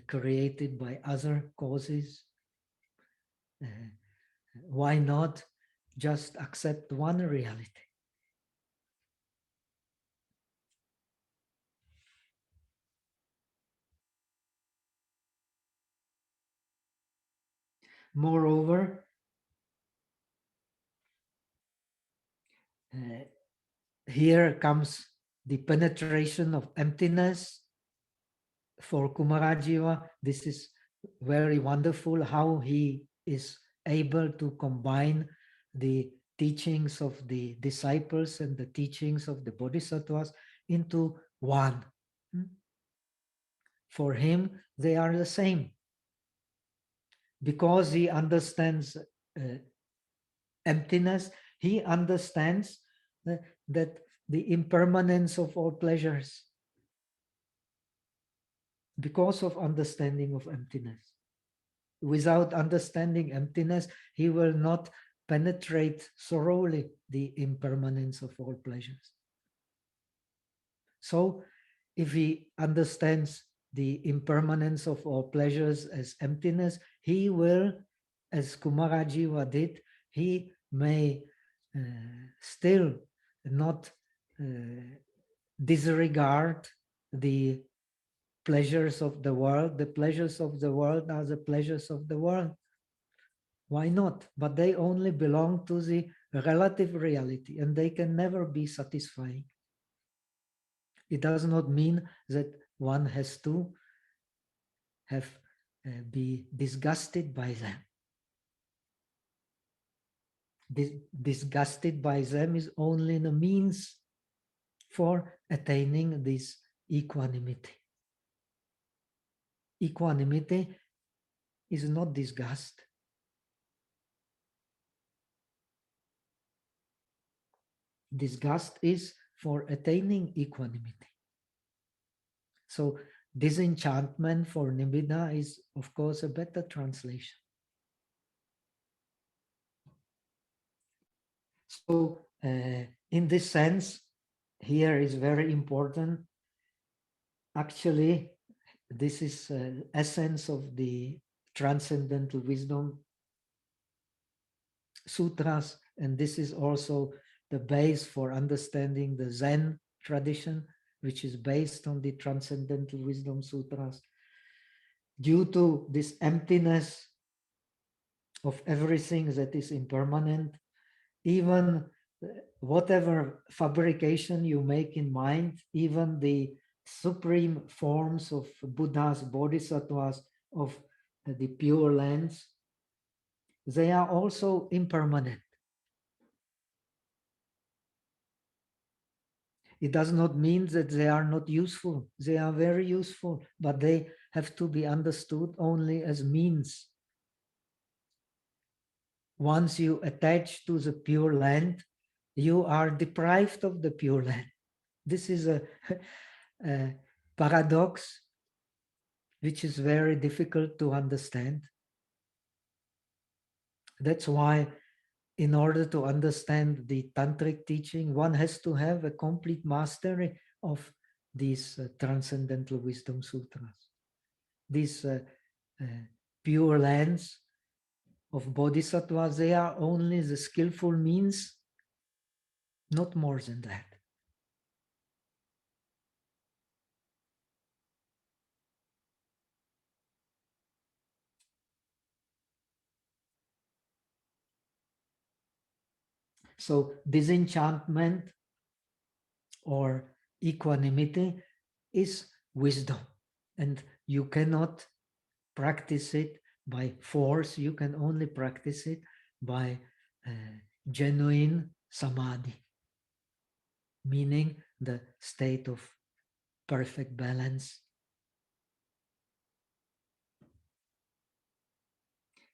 created by other causes. Why not just accept one reality? Moreover, here comes the penetration of emptiness. For Kumarajiva, this is very wonderful how he is able to combine the teachings of the disciples and the teachings of the bodhisattvas into one. For him, they are the same. Because he understands emptiness, he understands that the impermanence of all pleasures, because of understanding of emptiness. Without understanding emptiness, he will not penetrate thoroughly the impermanence of all pleasures. So, if he understands the impermanence of all pleasures as emptiness, he will, as Kumarajiva did, he may still not disregard the pleasures of the world. The pleasures of the world are the pleasures of the world. Why not? But they only belong to the relative reality and they can never be satisfying. It does not mean that one has to be disgusted by them. Disgusted by them is only the means for attaining this equanimity. Equanimity is not disgust. Disgust is for attaining equanimity. So disenchantment for nibbida is, of course, a better translation. So in this sense, here is very important. Actually, this is essence of the Transcendental Wisdom Sutras, and this is also the base for understanding the Zen tradition, which is based on the Transcendental Wisdom Sutras. Due to this emptiness of everything that is impermanent, even whatever fabrication you make in mind, even the supreme forms of Buddhas, Bodhisattvas, of the Pure Lands, they are also impermanent. It does not mean that they are not useful. They are very useful, but they have to be understood only as means. Once you attach to the Pure Land, you are deprived of the Pure Land. This is a paradox which is very difficult to understand. That's why in order to understand the tantric teaching, one has to have a complete mastery of these Transcendental Wisdom Sutras. These Pure Lands of bodhisattvas, they are only the skillful means, not more than that. So disenchantment or equanimity is wisdom, and you cannot practice it by force. You can only practice it by genuine samadhi, meaning the state of perfect balance.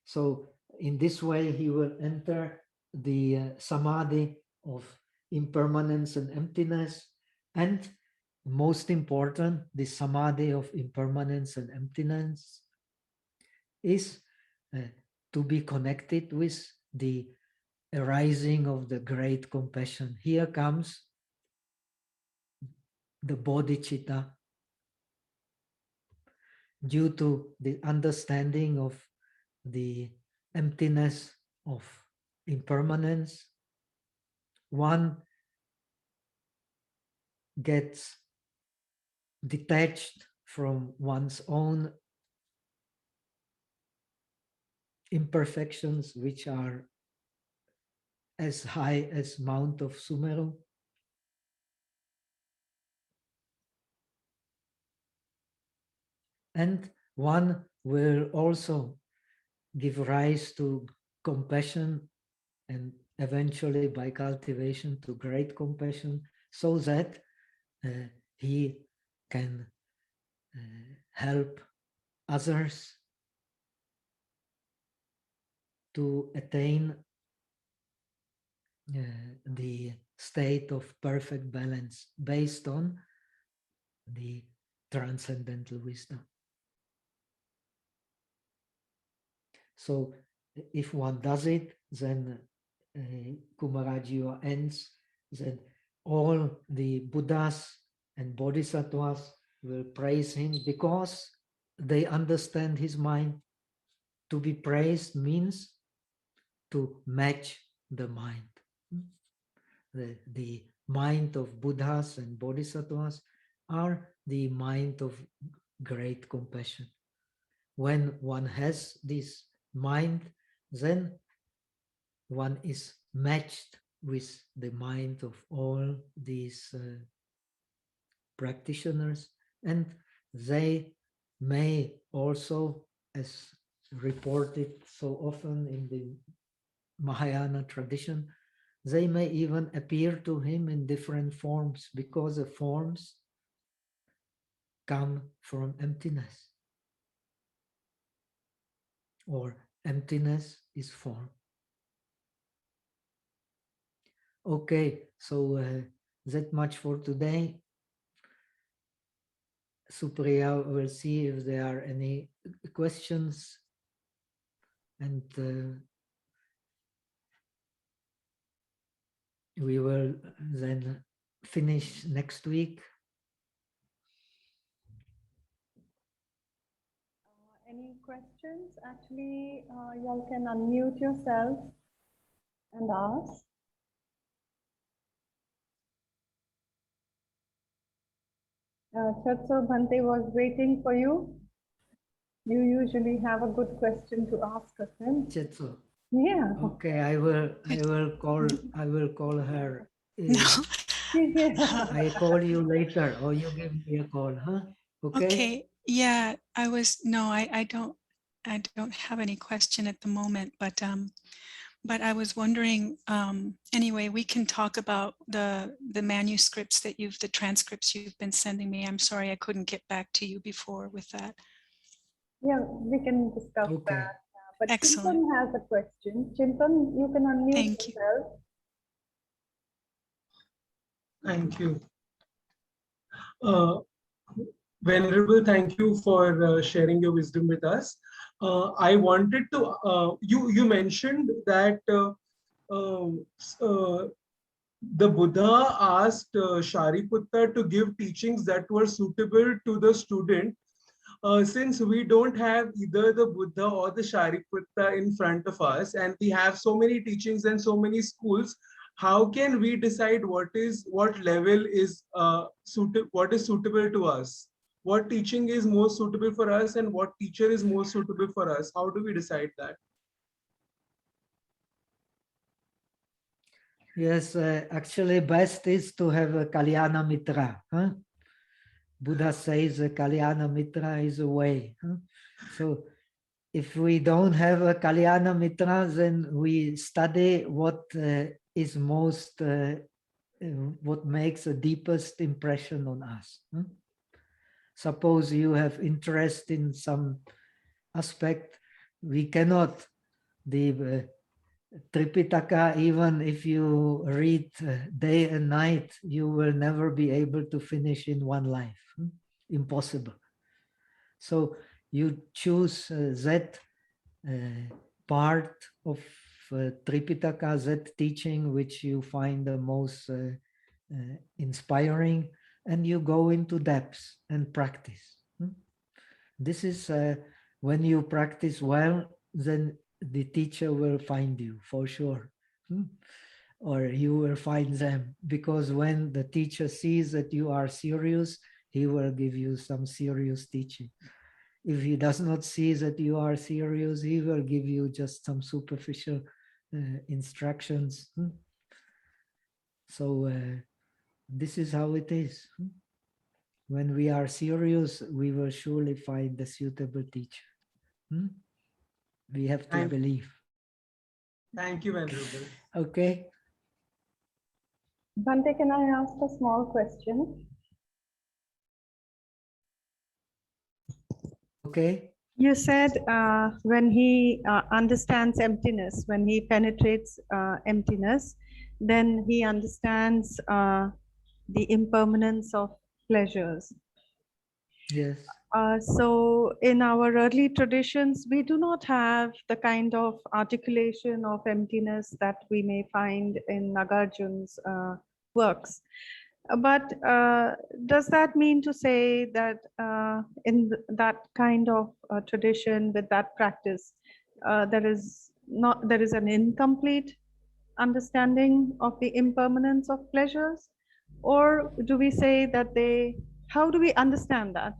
So in this way, he will enter the samadhi of impermanence and emptiness. And most important, the samadhi of impermanence and emptiness is to be connected with the arising of the great compassion. Here comes the bodhicitta, due to the understanding of the emptiness of impermanence. One gets detached from one's own imperfections, which are as high as Mount of Sumeru. And one will also give rise to compassion, and eventually by cultivation to great compassion, so that he can help others to attain the state of perfect balance based on the transcendental wisdom. So if one does it, then Kumarajiva ends, then all the Buddhas and bodhisattvas will praise him because they understand his mind. To be praised means to match the mind. The mind of Buddhas and bodhisattvas are the mind of great compassion. When one has this mind, then one is matched with the mind of all these practitioners, and they may also, as reported so often in the Mahayana tradition, they may even appear to him in different forms, because the forms come from emptiness, or emptiness is form. Okay, so that much for today. Supriya will see if there are any questions, and we will then finish next week. Any questions? Actually, y'all can unmute yourself and ask. Chatso Bhante was waiting for you. You usually have a good question to ask us, then. Chetso. Yeah. Okay, I will call her. No. I call you later, or you give me a call, huh? Okay. Okay. Yeah, I don't have any question at the moment, but I was wondering, anyway, we can talk about the manuscripts the transcripts you've been sending me. I'm sorry I couldn't get back to you before with that. Yeah, we can discuss that. But Excellent. Chintan has a question. Chintan, you can unmute Thank you. yourself. Thank you. Venerable, thank you for sharing your wisdom with us. I wanted to, you mentioned that the Buddha asked Shariputra to give teachings that were suitable to the student. Since we don't have either the Buddha or the Shariputra in front of us, and we have so many teachings and so many schools, how can we decide what level is suitable to us? What teaching is most suitable for us, and what teacher is most suitable for us? How do we decide that? Yes, actually best is to have a Kalyana Mitra. Huh? Buddha says a Kalyana Mitra is a way. Huh? So if we don't have a Kalyana Mitra, then we study what is most, what makes the deepest impression on us. Huh? Suppose you have interest in some aspect, we cannot, the Tripitaka, even if you read day and night, you will never be able to finish in one life. Impossible. So you choose that part of Tripitaka, that teaching which you find the most inspiring, and you go into depths and practice. This is when you practice well, then the teacher will find you for sure. Or you will find them, because when the teacher sees that you are serious, he will give you some serious teaching. If he does not see that you are serious, he will give you just some superficial instructions. So this is how it is. When we are serious, we will surely find the suitable teacher. We have to believe. Thank you, Venerable. Okay. Bhante, can I ask a small question? Okay. You said when he understands emptiness, when he penetrates emptiness, then he understands the impermanence of pleasures. Yes. So in our early traditions, we do not have the kind of articulation of emptiness that we may find in Nagarjuna's works. But does that mean to say that in that kind of tradition, with that practice, there is an incomplete understanding of the impermanence of pleasures? Or do we say that how do we understand that?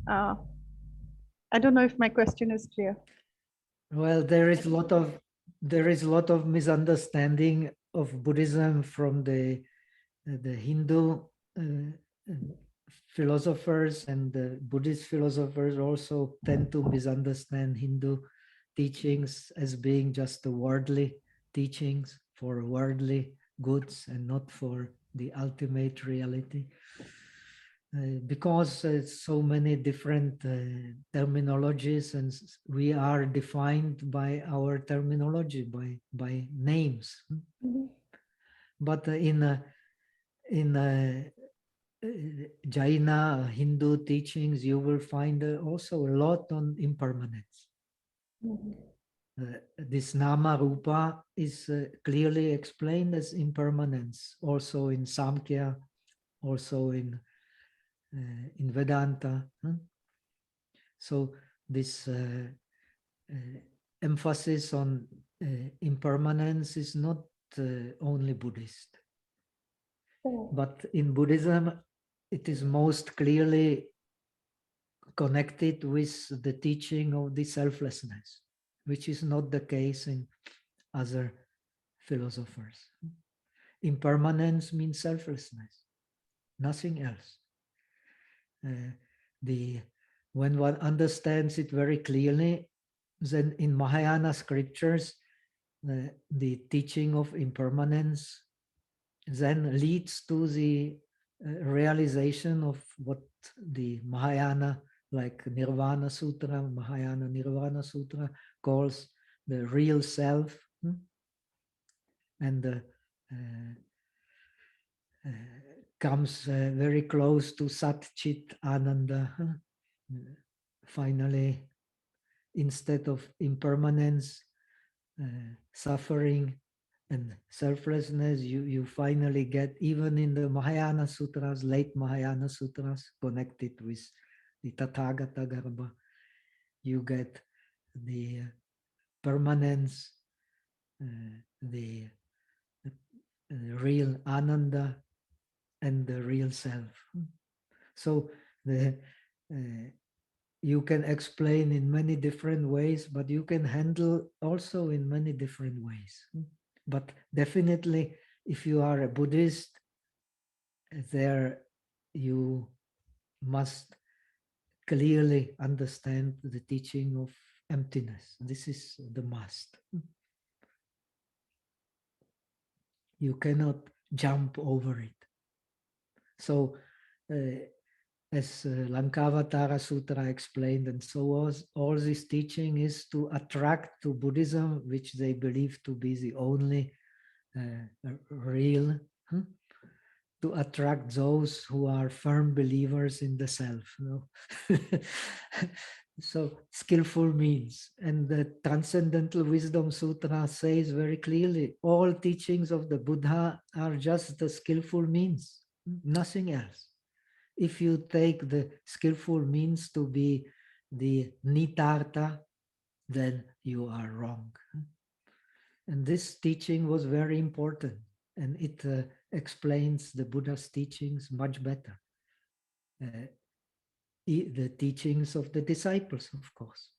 I don't know if my question is clear. Well, there is a lot of misunderstanding of Buddhism from the Hindu philosophers, and the Buddhist philosophers also tend to misunderstand Hindu teachings as being just the worldly teachings for worldly goods and not for the ultimate reality. Because so many different terminologies, and we are defined by our terminology, by names. But in Jaina, Hindu teachings, you will find also a lot on impermanence. This nama rupa is clearly explained as impermanence, also in Samkhya, also in Vedanta. So this emphasis on impermanence is not only Buddhist. But in Buddhism, it is most clearly connected with the teaching of the selflessness, which is not the case in other philosophers. Impermanence means selflessness, nothing else. When one understands it very clearly, then in Mahayana scriptures, the teaching of impermanence then leads to the realization of what the Mahayana, like Nirvana Sutra, Mahayana Nirvana Sutra, calls the real self, and comes very close to Sat Chit Ananda. Finally, instead of impermanence, suffering, and selflessness, you finally get, even in the Mahayana Sutras, late Mahayana Sutras, connected with the Tathagata Garbha, you get the permanence, the real Ananda, and the real self. So you can explain in many different ways, but you can handle also in many different ways. But definitely if you are a Buddhist, there you must clearly understand the teaching of emptiness. This is the must. You cannot jump over it. So, as Lankavatara Sutra explained, and so was, all this teaching is to attract to Buddhism, which they believe to be the only real, to attract those who are firm believers in the self. So skillful means, and the Transcendental Wisdom Sutra says very clearly, all teachings of the Buddha are just the skillful means, nothing else. If you take the skillful means to be the nitartha, then you are wrong. And this teaching was very important, and it explains the Buddha's teachings much better. The teachings of the disciples, of course.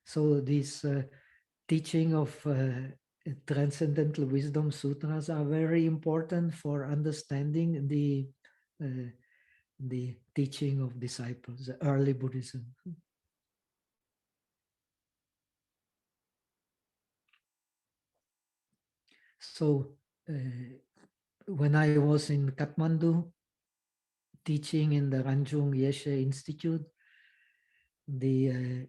So this teaching of Transcendental Wisdom Sutras are very important for understanding the teaching of disciples, the early Buddhism. So when I was in Kathmandu teaching in the Ranjung Yeshe Institute, the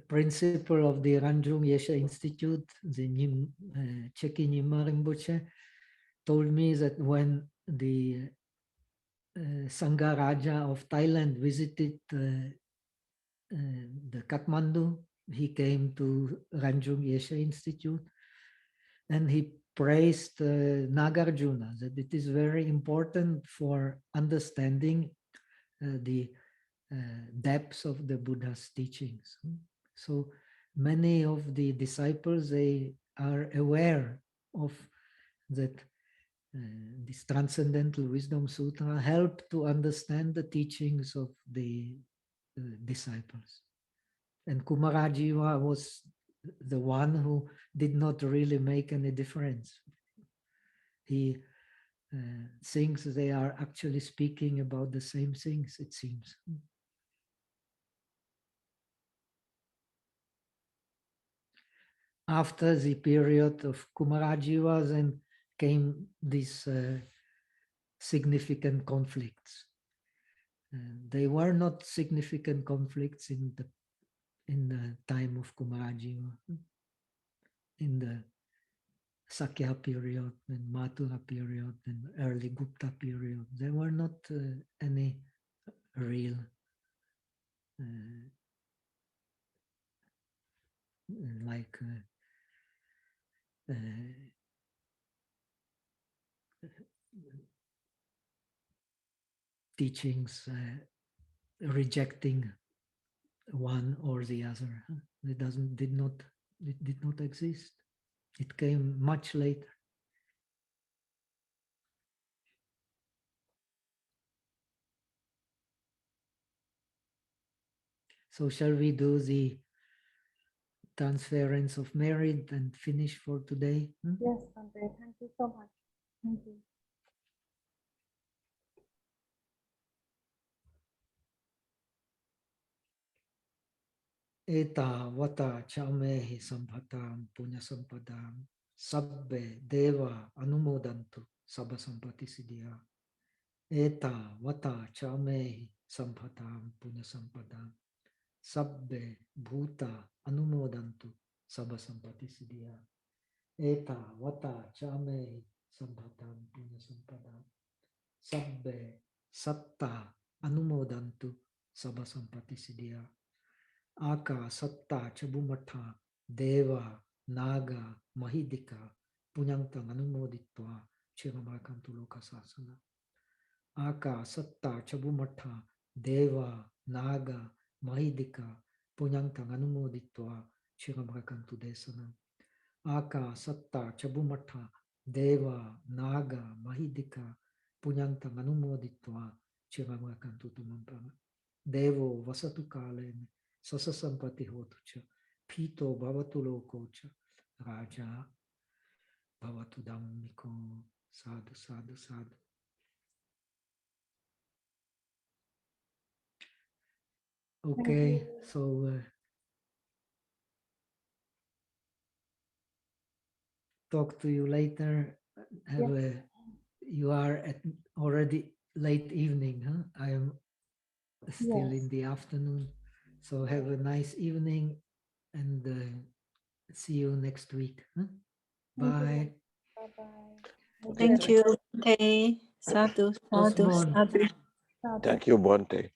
principal of the Ranjung Yeshe Institute, the Cheki Nyima Rinpoche, told me that when the Sangha Raja of Thailand visited the Kathmandu, he came to Ranjung Yeshe Institute, and he praised Nagarjuna, that it is very important for understanding the depths of the Buddha's teachings. So many of the disciples, they are aware of that this Transcendental Wisdom Sutra help to understand the teachings of the disciples. And Kumarajiva was the one who did not really make any difference. He thinks they are actually speaking about the same things, it seems. After the period of Kumarajiva, then came these significant conflicts. They were not significant conflicts in the time of Kumarajiva. In the Sakya period and Mathura period and early Gupta period, there were not any real like teachings rejecting one or the other. It did not exist. It came much later. So shall we do the transference of merit and finish for today? Yes, Bhante, thank you so much. Thank you. Eta vata chamehi sampatam punya sampadam sabbe deva anumodantu sabba sampati siddhya. Eta vata chamehi sampatam punya sampadam sabbe bhuta anumodantu sabba sampati siddhya. Eta vata chamehi sampatam punya sampadam sabbe satta anumodantu sabba sampati siddhya. Aka satta chabumatha deva naga mahidika punyantang anumoditva chiramakantu lokasasana. Aka satta chabumatha deva naga mahidika punyantang anumoditva chiramakantu desana. Aka satta chabumatha deva naga mahidika punyantang anumoditva chiramakantu tumampana. Devo vasatu kalene sasa sampati hotucha, pito bhavatu lokocha, raja. Bhavatu Dhammiko. Sadhu, sadhu, sadhu. Okay, so talk to you later. Have a, you are at already late evening, huh? I am still in the afternoon. So have a nice evening and see you next week. Huh? Bye. Bye-bye. Thank you. Okay. Sadhu, sadhu, Osman. sadhu. Thank you, Bhante.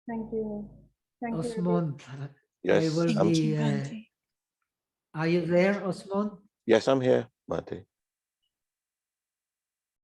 Thank you. Thank you. Osman, I Yes, will Thank be. you, Bhante. Are you there, Osman? yes, I'm here, Bhante.